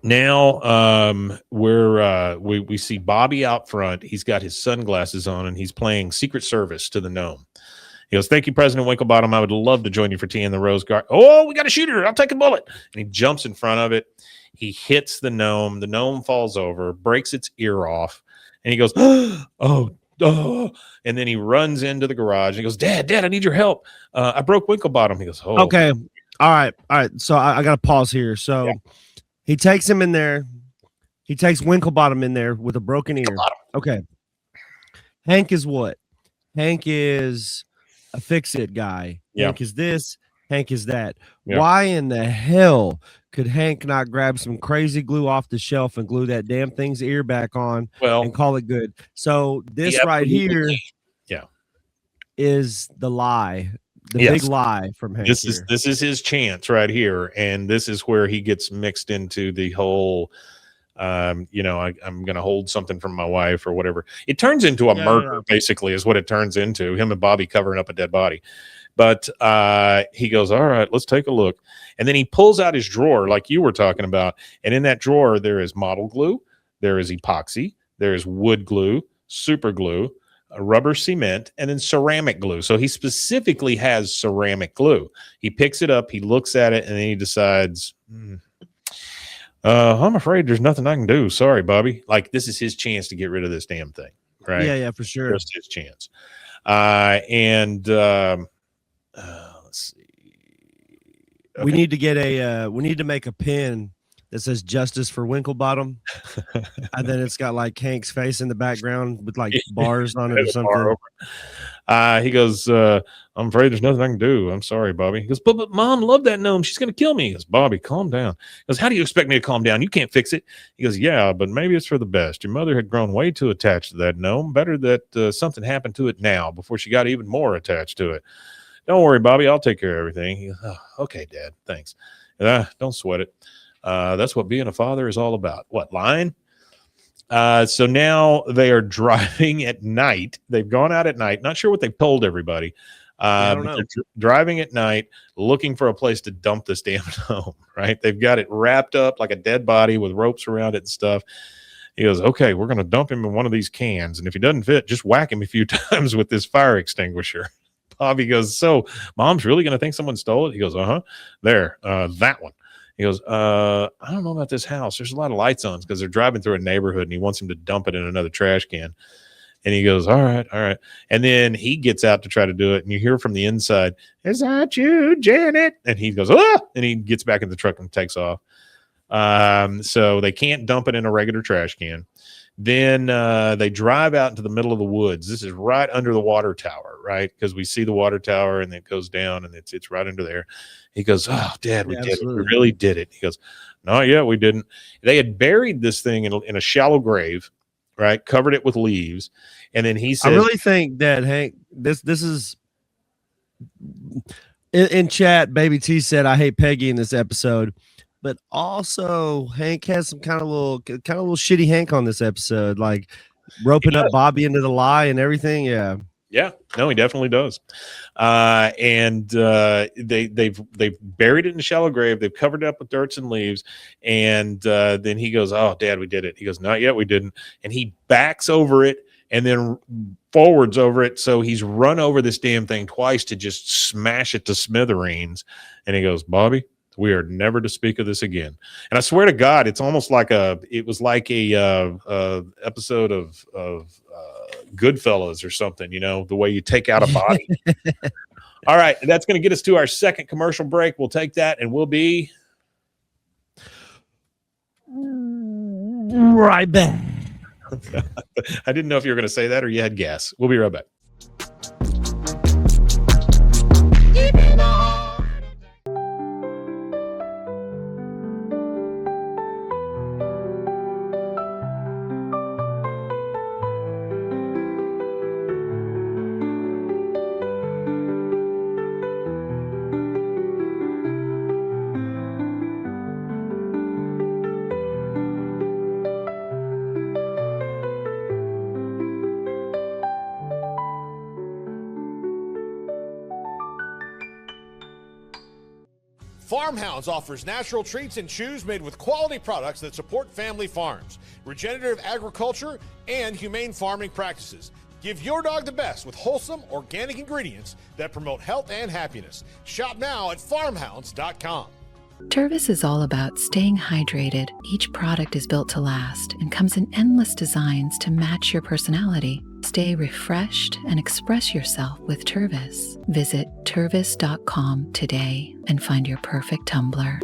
S3: Now we see Bobby out front. He's got his sunglasses on and he's playing Secret Service to the gnome. He goes, thank you, President Winklebottom. I would love to join you for tea in the Rose Garden. Oh, we got a shooter. I'll take a bullet. And he jumps in front of it. He hits the gnome. The gnome falls over, breaks its ear off. And he goes, oh. And then he runs into the garage and he goes, Dad, I need your help. I broke Winklebottom. He goes, oh.
S4: Okay. All right. So I got to pause here. So yeah. He takes him in there. He takes Winklebottom in there with a broken ear. Okay. Hank is what? Hank is a fix-it guy.
S3: Yeah.
S4: Hank is this. Hank is that.
S3: Yeah.
S4: Why in the hell could Hank not grab some crazy glue off the shelf and glue that damn thing's ear back on and call it good? So this right here is the lie. The big lie from Hank.
S3: This is his chance right here, and this is where he gets mixed into the whole. I'm going to hold something from my wife or whatever. It turns into a murder, basically, is what it turns into. Him and Bobby covering up a dead body. But he goes, all right, let's take a look. And then he pulls out his drawer, like you were talking about. And in that drawer, there is model glue, there is epoxy, there is wood glue, super glue, rubber cement, and then ceramic glue. So he specifically has ceramic glue. He picks it up, he looks at it, and then he decides, I'm afraid there's nothing I can do. Sorry, Bobby. Like, this is his chance to get rid of this damn thing, right?
S4: Yeah, for sure.
S3: Just his chance. Let's see. Okay.
S4: We need to get we need to make a pin that says "Justice for Winklebottom," and then it's got like Hank's face in the background with like bars on it or something.
S3: He goes, I'm afraid there's nothing I can do. I'm sorry, Bobby. He goes, but Mom loved that gnome. She's going to kill me. He goes, Bobby, calm down. He goes, how do you expect me to calm down? You can't fix it. He goes, yeah, but maybe it's for the best. Your mother had grown way too attached to that gnome. Better that something happened to it now before she got even more attached to it. Don't worry, Bobby. I'll take care of everything. He goes, oh, okay, Dad. Thanks. Don't sweat it. That's what being a father is all about. What, lying? So now they are driving at night. They've gone out at night. Not sure what they've told everybody.
S4: I don't know.
S3: They're driving at night, looking for a place to dump this damn gnome, right? They've got it wrapped up like a dead body with ropes around it and stuff. He goes, okay, we're going to dump him in one of these cans. And if he doesn't fit, just whack him a few times with this fire extinguisher. Bobby goes, so Mom's really going to think someone stole it? He goes, there, that one. He goes, I don't know about this house. There's a lot of lights on because they're driving through a neighborhood and he wants him to dump it in another trash can. And he goes, all right. And then he gets out to try to do it. And you hear from the inside, is that you, Janet? And he goes, and he gets back in the truck and takes off. So they can't dump it in a regular trash can. Then they drive out into the middle of the woods. This is right under the water tower, right? Because we see the water tower and it goes down and it's right under there. He goes, "Oh, Dad, we did it. We really did it." He goes, "No, yeah, we didn't." They had buried this thing in a shallow grave, right? Covered it with leaves. And then he says,
S4: I really think that, Hank, this is in chat. Baby T said, "I hate Peggy" in this episode. But also, Hank has some kind of little shitty Hank on this episode, like roping up Bobby into the lie and everything. Yeah,
S3: no, he definitely does. And they've buried it in a shallow grave. They've covered it up with dirt and leaves. And then he goes, "Oh, Dad, we did it." He goes, "Not yet, we didn't." And he backs over it and then forwards over it. So he's run over this damn thing twice to just smash it to smithereens. And he goes, "Bobby, we are never to speak of this again." And I swear to God, it's almost like it was like a episode of Goodfellas or something, the way you take out a body. All right. That's going to get us to our second commercial break. We'll take that and we'll be
S4: right back.
S3: I didn't know if you were going to say that or you had gas. We'll be right back.
S8: Farmhounds offers natural treats and chews made with quality products that support family farms, regenerative agriculture, and humane farming practices. Give your dog the best with wholesome, organic ingredients that promote health and happiness. Shop now at farmhounds.com.
S11: Tervis is all about staying hydrated. Each product is built to last and comes in endless designs to match your personality. Stay refreshed and express yourself with Tervis. Visit tervis.com today and find your perfect tumbler.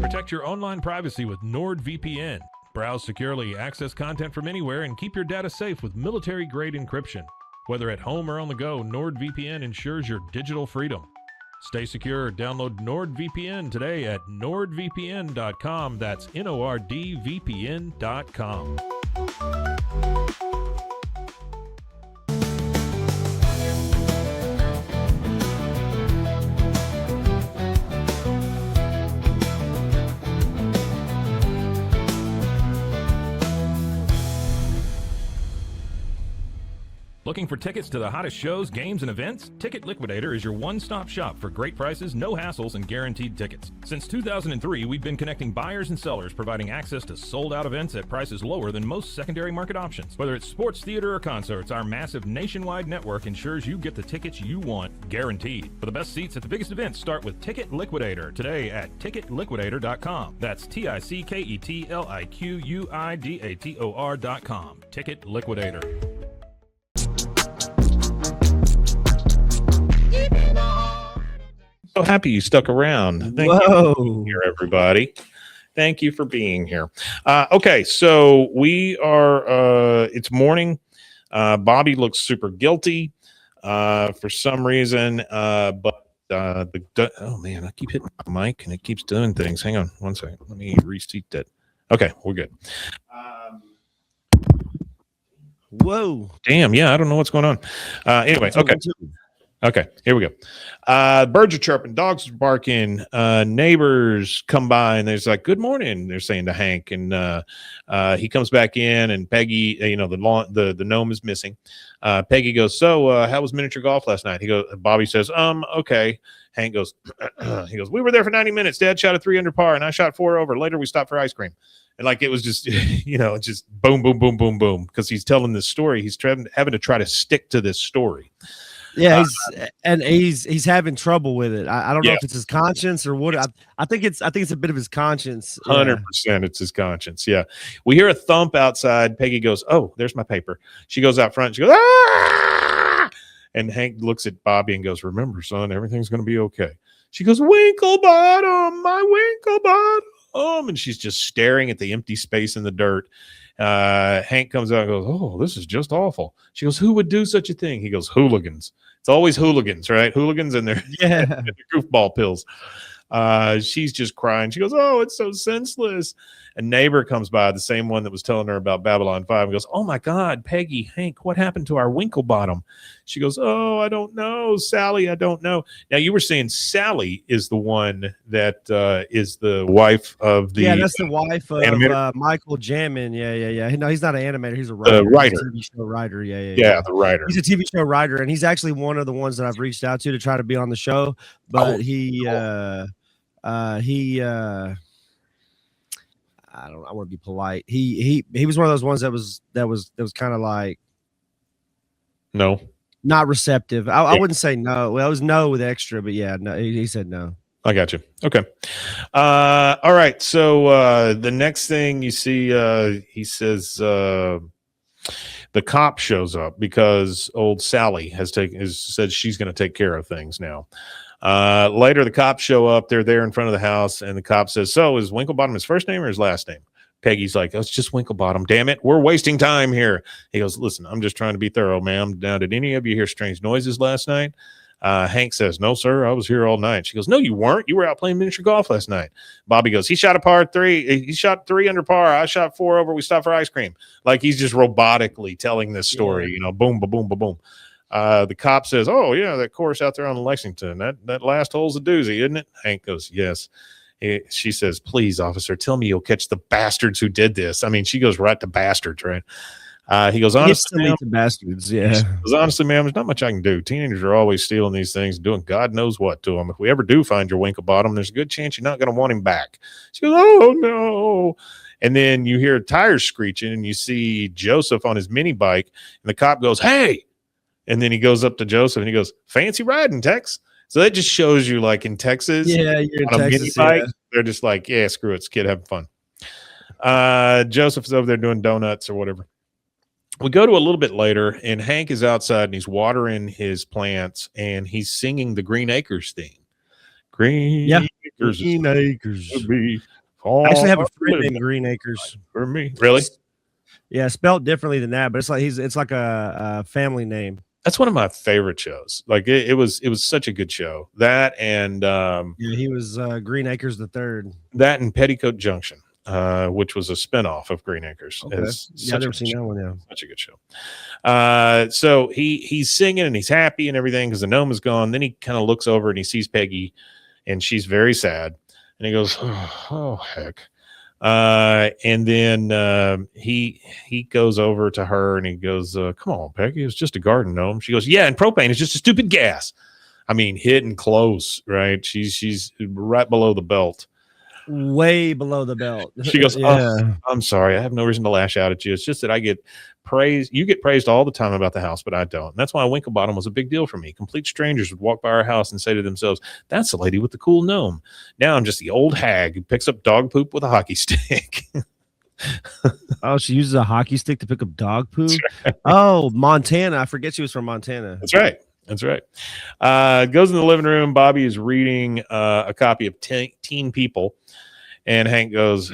S1: Protect your online privacy with NordVPN. Browse securely, access content from anywhere, and keep your data safe with military-grade encryption. Whether at home or on the go, NordVPN ensures your digital freedom. Stay secure. Download NordVPN today at nordvpn.com. That's NORDVPN.com. Looking for tickets to the hottest shows, games, and events? Ticket Liquidator is your one-stop shop for great prices, no hassles, and guaranteed tickets. Since 2003, we've been connecting buyers and sellers, providing access to sold-out events at prices lower than most secondary market options. Whether it's sports, theater, or concerts, our massive nationwide network ensures you get the tickets you want, guaranteed. For the best seats at the biggest events, start with Ticket Liquidator today at ticketliquidator.com. That's TICKETLIQUIDATOR.com. Ticket Liquidator.
S3: So happy you stuck around. Thank you for being here, everybody. Thank you for being here. Okay, so we are, it's morning. Bobby looks super guilty for some reason, but oh man, I keep hitting my mic and it keeps doing things. Hang on one second. Let me reseat that. Okay, we're good.
S4: Whoa.
S3: Damn, yeah, I don't know what's going on. Anyway, okay. Okay, here we go. Birds are chirping, dogs are barking, neighbors come by and there's like, "Good morning," they're saying to Hank, and he comes back in and Peggy, the gnome is missing. Peggy goes, "So how was miniature golf last night?" Bobby says, "Okay." Hank goes, he goes, "We were there for 90 minutes. Dad shot a 3 under par and I shot 4 over. Later we stopped for ice cream." And like, it was just, just boom, boom, boom, boom, boom. Because he's telling this story. He's having to try to stick to this story.
S4: Yeah, he's having trouble with it. I don't know if it's his conscience or what. I think it's a bit of his conscience.
S3: 100%, it's his conscience. Yeah, we hear a thump outside. Peggy goes, "Oh, there's my paper." She goes out front. She goes, "Ah!" And Hank looks at Bobby and goes, "Remember, son, everything's going to be okay." She goes, "Winkle bottom, my winkle bottom." And she's just staring at the empty space in the dirt. Hank comes out and goes, oh, this is just awful. She goes, who would do such a thing? He goes, hooligans. It's always hooligans, right? Hooligans and their, and their goofball pills. She's just crying. She goes, oh, it's so senseless. A neighbor comes by, the same one that was telling her about Babylon 5, and goes, oh my God, Peggy, Hank, what happened to our Winklebottom? She goes, oh, I don't know, Sally, I don't know. Now, you were saying Sally is the one that is the wife of the
S4: that's the wife of Michael Jamin. Yeah. No, he's not an animator. He's a writer.
S3: The writer.
S4: He's a TV show writer.
S3: Yeah, the writer.
S4: He's a TV show writer, and he's actually one of the ones that I've reached out to try to be on the show. But I want to be polite. He was one of those ones that was kind of like not receptive. I wouldn't say no. Well, it was no with extra, but yeah, no. He said no.
S3: I got you. Okay. All right. So the next thing you see, he says the cop shows up because old Sally has said she's going to take care of things now. Later, the cops show up. They're there in front of the house, and the cop says, so is Winklebottom his first name or his last name? Peggy's like, oh, it's just Winklebottom. Damn it. We're wasting time here. He goes, listen, I'm just trying to be thorough, ma'am. Now, did any of you hear strange noises last night? Hank says, no, sir. I was here all night. She goes, no, you weren't. You were out playing miniature golf last night. Bobby goes, he shot a par 3. He shot 3 under par. I shot 4 over. We stopped for ice cream. Like he's just robotically telling this story, boom, ba boom, ba boom. The cop says, oh, yeah, that course out there on Lexington, that last hole's a doozy, isn't it? Hank goes, yes. She says, please, officer, tell me you'll catch the bastards who did this. I mean, she goes right to bastards, right? He goes, honestly, ma'am,
S4: bastards, yeah.
S3: Honestly, ma'am, there's not much I can do. Teenagers are always stealing these things, doing God knows what to them. If we ever do find your Winklebottom, there's a good chance you're not going to want him back. She goes, oh, no. And then you hear tires screeching, and you see Joseph on his mini bike, and the cop goes, hey. And then he goes up to Joseph and he goes, fancy riding, Tex. So that just shows you, like in Texas,
S4: you're in Texas, mini bike,
S3: they're just like, yeah, screw it, it's kid having fun. Joseph's over there doing donuts or whatever. We go to a little bit later, and Hank is outside and he's watering his plants, and he's singing the Green Acres theme. Green Acres.
S4: I actually have a friend named Green Acres.
S3: For me, really?
S4: Yeah, spelled differently than that, but it's like a family name.
S3: That's one of my favorite shows. Like it was such a good show. That and
S4: he was Green Acres the Third.
S3: That and Petticoat Junction, which was a spinoff of Green Acres.
S4: Okay. I've never seen that one. Yeah,
S3: such a good show. So he's singing and he's happy and everything because the gnome is gone. Then he kind of looks over and he sees Peggy, and she's very sad. And he goes, "Oh heck." And then he goes over to her and he goes, come on, Peggy, it's just a garden gnome. She goes, yeah, and propane is just a stupid gas. I mean, hitting close, right? She's right below the belt.
S4: Way below the belt.
S3: She goes, oh, I'm sorry, I have no reason to lash out at you. It's just that I get praised. You get praised all the time about the house, but I don't. And that's why Winklebottom was a big deal for me. Complete strangers would walk by our house and say to themselves, that's the lady with the cool gnome. Now I'm just the old hag who picks up dog poop with a hockey stick.
S4: Oh, she uses a hockey stick to pick up dog poop? Right. Oh, Montana. I forget she was from Montana.
S3: That's right. That's right. Goes in the living room. Bobby is reading a copy of Teen People. And Hank goes,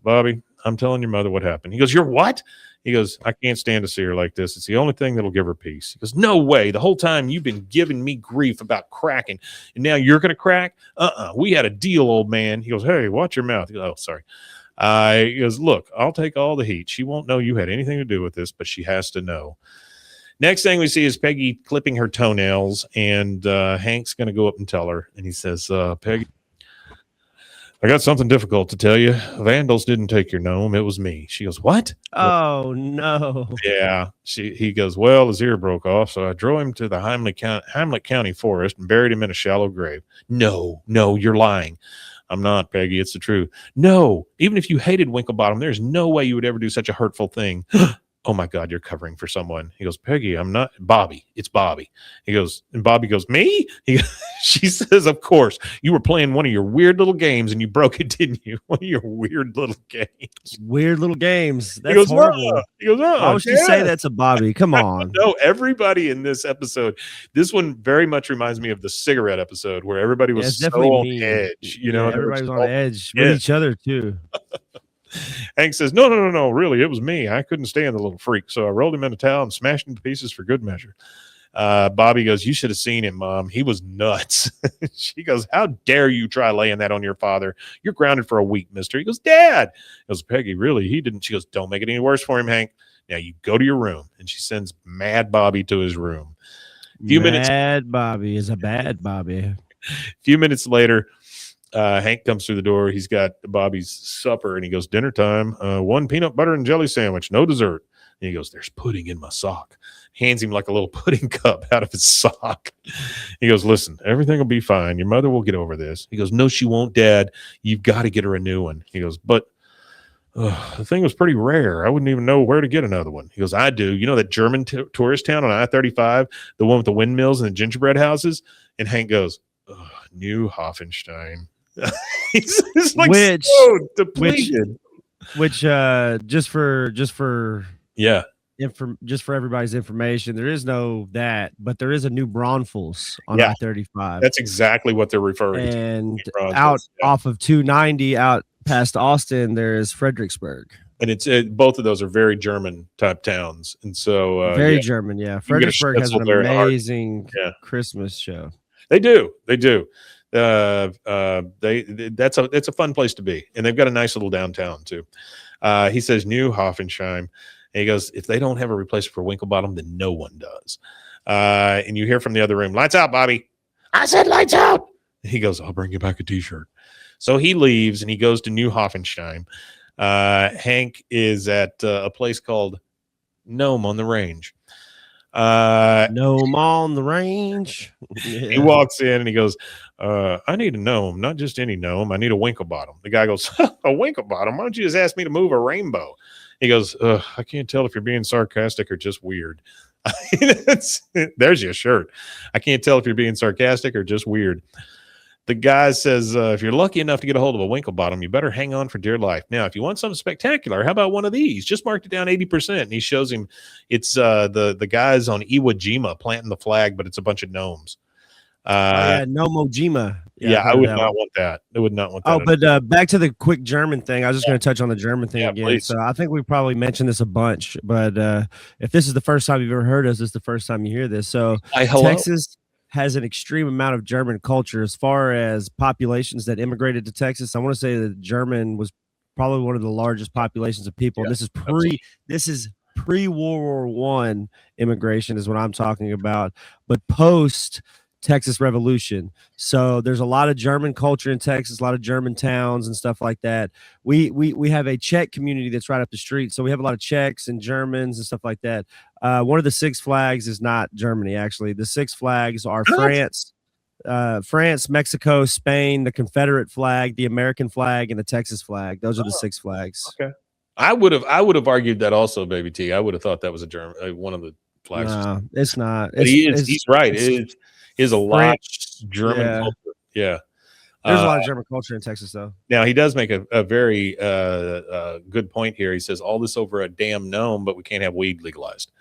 S3: Bobby, I'm telling your mother what happened. He goes, you're what? He goes, I can't stand to see her like this. It's the only thing that'll give her peace. He goes, no way. The whole time you've been giving me grief about cracking, and now you're going to crack? We had a deal, old man. He goes, hey, watch your mouth. He goes, oh, sorry. He goes, look, I'll take all the heat. She won't know you had anything to do with this, but she has to know. Next thing we see is Peggy clipping her toenails, and Hank's going to go up and tell her. And he says, Peggy, I got something difficult to tell you. Vandals didn't take your gnome. It was me. She goes, what?
S4: Oh, no.
S3: Yeah. He goes, well, his ear broke off, so I drove him to the Hamlet County forest and buried him in a shallow grave. No, you're lying. I'm not, Peggy. It's the truth. No, even if you hated Winklebottom, there's no way you would ever do such a hurtful thing. oh my God, you're covering for someone. He goes, Peggy, I'm not. Bobby, it's Bobby. He goes, and Bobby goes, me? She says, of course. You were playing one of your weird little games and you broke it, didn't you? One of your weird little games.
S4: Weird little games. That's
S3: He goes,
S4: horrible.
S3: He goes,
S4: why would she say that to Bobby? Come on.
S3: No, everybody in this episode, this one very much reminds me of the cigarette episode where everybody was so on edge. You know,
S4: everybody was on edge with each other too.
S3: Hank says, no, really, it was me. I couldn't stand the little freak, so I rolled him in a towel and smashed him to pieces for good measure. Bobby goes, you should have seen him, Mom. He was nuts. She goes, how dare you try laying that on your father? You're grounded for a week, mister. He goes, Dad. He goes, Peggy, really? He didn't. She goes, don't make it any worse for him, Hank. Now you go to your room. And she sends Mad Bobby to his room.
S4: Mad Bobby is a bad Bobby.
S3: A few minutes later, Hank comes through the door. He's got Bobby's supper, and he goes, dinner time. 1 peanut butter and jelly sandwich, no dessert. And he goes, there's pudding in my sock. Hands him like a little pudding cup out of his sock. He goes, listen, everything will be fine. Your mother will get over this. He goes, no, she won't, Dad. You've got to get her a new one. He goes, but the thing was pretty rare. I wouldn't even know where to get another one. He goes, I do. You know that German tourist town on I-35, the one with the windmills and the gingerbread houses? And Hank goes, New Hoffenstein. He's like so depleted.
S4: Which just for everybody's information, there is no that, but there is a new Braunfels on I-35.
S3: That's exactly what they're referring to.
S4: And out off of 290 out past Austin, there's Fredericksburg.
S3: And it's both of those are very German type towns, and so
S4: very German. Yeah, Fredericksburg has an amazing Christmas show.
S3: They do. That's a fun place to be, and they've got a nice little downtown too. He says New Hoffenheim, and he goes, if they don't have a replacement for Winklebottom, then no one does. And you hear from the other room, lights out, Bobby. I said lights out. He goes, I'll bring you back a t-shirt. So he leaves and he goes to New Hoffenheim. Hank is at a place called Gnome on the Range.
S4: Gnome on the Range.
S3: He walks in and he goes, I need a gnome, not just any gnome. I need a Winklebottom. The guy goes, a Winklebottom? Why don't you just ask me to move a rainbow? He goes, I can't tell if you're being sarcastic or just weird. There's your shirt. I can't tell if you're being sarcastic or just weird. The guy says, if you're lucky enough to get a hold of a Winklebottom, you better hang on for dear life. Now, if you want something spectacular, how about one of these? Just marked it down 80%. And he shows him it's the guys on Iwo Jima planting the flag, but it's a bunch of gnomes.
S4: Nomojima.
S3: I would not want that. I would not want that.
S4: Oh, but back to the quick German thing. I was just going to touch on the German thing again. Please. So I think we probably mentioned this a bunch, but if this is the first time you've ever heard us, this is the first time you hear this. So Texas has an extreme amount of German culture as far as populations that immigrated to Texas. I want to say that German was probably one of the largest populations of people. This is pre-World War I immigration is what I'm talking about, but post Texas Revolution. So there's a lot of German culture in Texas, a lot of German towns and stuff like that. We have a Czech community that's right up the street. So we have a lot of Czechs and Germans and stuff like that. One of the Six Flags is not Germany, actually. The Six Flags are France, Mexico, Spain, the Confederate flag, the American flag, and the Texas flag. Those are the Six Flags.
S3: Okay. I would have argued that also, Baby T. I would have thought that was a German one of the flags.
S4: No, it's not.
S3: He's right. It is a lot of German culture. Yeah.
S4: There's a lot of German culture in Texas, though. Now,
S3: he does make a very good point here. He says, all this over a damn gnome, but we can't have weed legalized.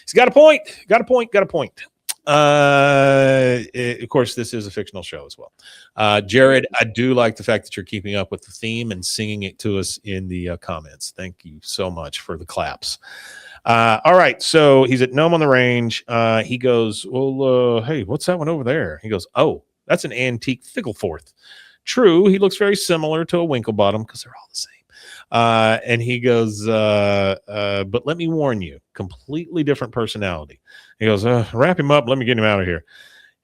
S3: He's got a point. Of course, this is a fictional show as well. Jared, I do like the fact that you're keeping up with the theme and singing it to us in the comments. Thank you so much for the claps. All right, so he's at Gnome on the Range. He goes, well, hey, what's that one over there? He goes, oh, that's an antique Figgleforth. True, he looks very similar to a Winklebottom because they're all the same. And he goes, but let me warn you, completely different personality. He goes, wrap him up. Let me get him out of here.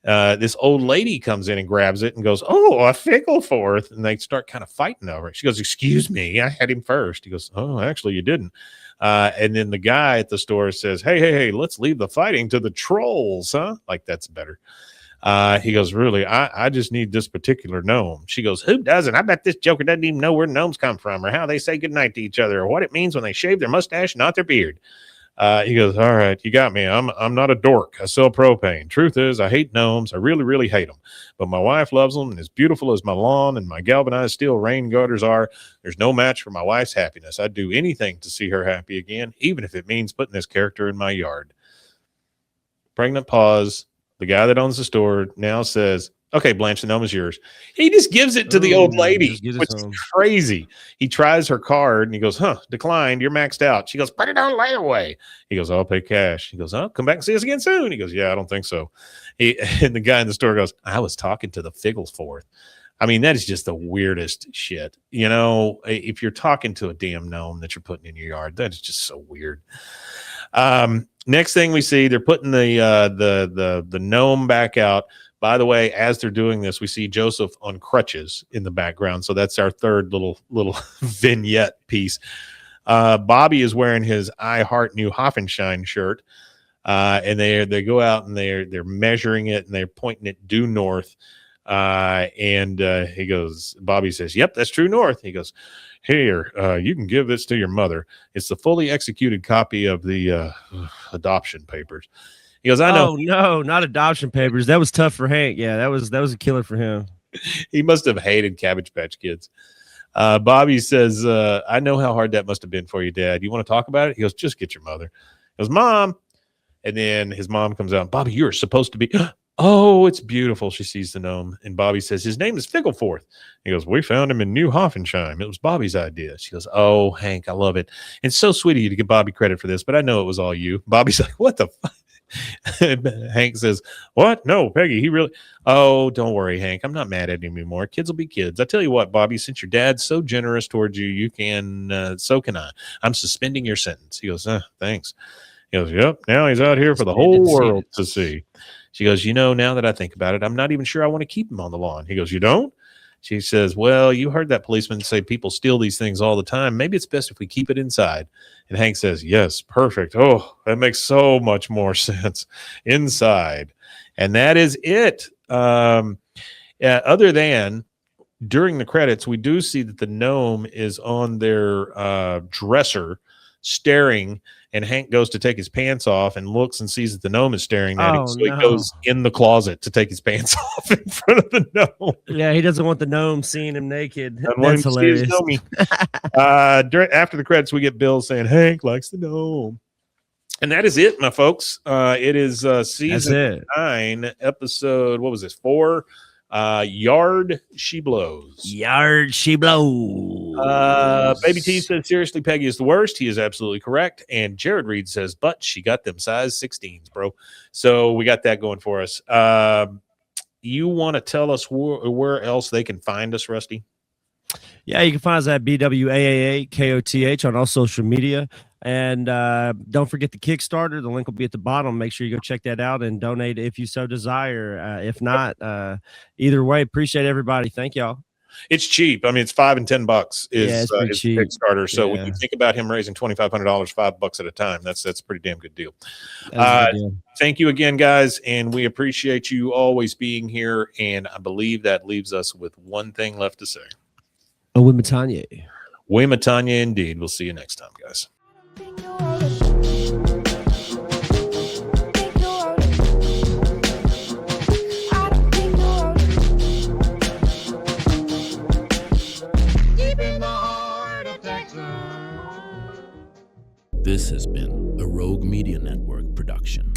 S3: This old lady comes in and grabs it and goes, oh, a Figgleforth. And they start kind of fighting over it. She goes, excuse me, I had him first. He goes, oh, actually, you didn't. And then the guy at the store says, hey, let's leave the fighting to the trolls, huh? Like, that's better. He goes, really, I just need this particular gnome. She goes, who doesn't? I bet this joker doesn't even know where gnomes come from or how they say goodnight to each other or what it means when they shave their mustache, not their beard. He goes, all right, you got me. I'm not a dork. I sell propane. Truth is, I hate gnomes. I really, really hate them. But my wife loves them, and as beautiful as my lawn and my galvanized steel rain gutters are, there's no match for my wife's happiness. I'd do anything to see her happy again, even if it means putting this character in my yard. Pregnant pause. The guy that owns the store now says, okay, Blanche, the gnome is yours. He just gives it to the old lady, which is crazy. He tries her card and he goes, declined. You're maxed out. She goes, put it on layaway. He goes, I'll pay cash. He goes, come back and see us again soon. He goes, yeah, I don't think so. And the guy in the store goes, I was talking to the Figglesforth. I mean, that is just the weirdest shit. You know, if you're talking to a damn gnome that you're putting in your yard, that is just so weird. Next thing we see, they're putting the gnome back out. By the way, as they're doing this, we see Joseph on crutches in the background. So that's our third little vignette piece. Bobby is wearing his I Heart New Hoffenstein shirt. And they go out and they're measuring it and they're pointing it due north. He goes, Bobby says, yep, that's true north. He goes, here, you can give this to your mother. It's the fully executed copy of the adoption papers. He goes, I know.
S4: Oh, no, not adoption papers. That was tough for Hank. Yeah, that was a killer for him.
S3: He must have hated Cabbage Patch Kids. Bobby says, I know how hard that must have been for you, Dad. You want to talk about it? He goes, just get your mother. He goes, Mom. And then his mom comes out. Bobby, you're supposed to be. Oh, it's beautiful. She sees the gnome. And Bobby says, his name is Figglesforth. He goes, we found him in New Hoffenheim. It was Bobby's idea. She goes, oh, Hank, I love it. It's so sweet of you to give Bobby credit for this, but I know it was all you. Bobby's like, what the fuck? Hank says, what? No, Peggy, he really. Oh, don't worry, Hank. I'm not mad at him anymore. Kids will be kids. I tell you what, Bobby, since your dad's so generous towards you, you can, so can I. I'm suspending your sentence. He goes, thanks. He goes, yep. Now he's out here for the whole world to see. She goes, now that I think about it, I'm not even sure I want to keep him on the lawn. He goes, you don't? She says, well, you heard that policeman say people steal these things all the time. Maybe it's best if we keep it inside. And Hank says, yes, perfect. Oh, that makes so much more sense. Inside. And that is it. Other than during the credits, we do see that the gnome is on their dresser staring, and Hank goes to take his pants off and looks and sees that the gnome is staring at him. So he goes in the closet to take his pants off in front of the gnome.
S4: Yeah, he doesn't want the gnome seeing him naked. That's hilarious.
S3: After the credits, we get Bill saying, Hank likes the gnome. And that is it, my folks. It is season 9, episode, what was this, 4? Yard She Blows.
S4: Yard She Blows.
S3: Baby T says, seriously, Peggy is the worst. He is absolutely correct. And Jared Reed says, but she got them size 16s, bro. So we got that going for us. You want to tell us where else they can find us, Rusty?
S4: Yeah, you can find us at BWAAAKOTH on all social media. And don't forget the Kickstarter. The link will be at the bottom. Make sure you go check that out and donate if you so desire. If not, either way, appreciate everybody. Thank y'all.
S3: It's cheap. I mean, it's $5 and $10 is
S4: cheap.
S3: Kickstarter. So when you think about him raising $2,500, $5 at a time, that's a pretty damn good deal. Thank you again, guys, and we appreciate you always being here. And I believe that leaves us with one thing left to say.
S4: Wimatanya.
S3: Wimatanya, indeed. We'll see you next time, guys.
S12: This has been a Rogue Media Network production.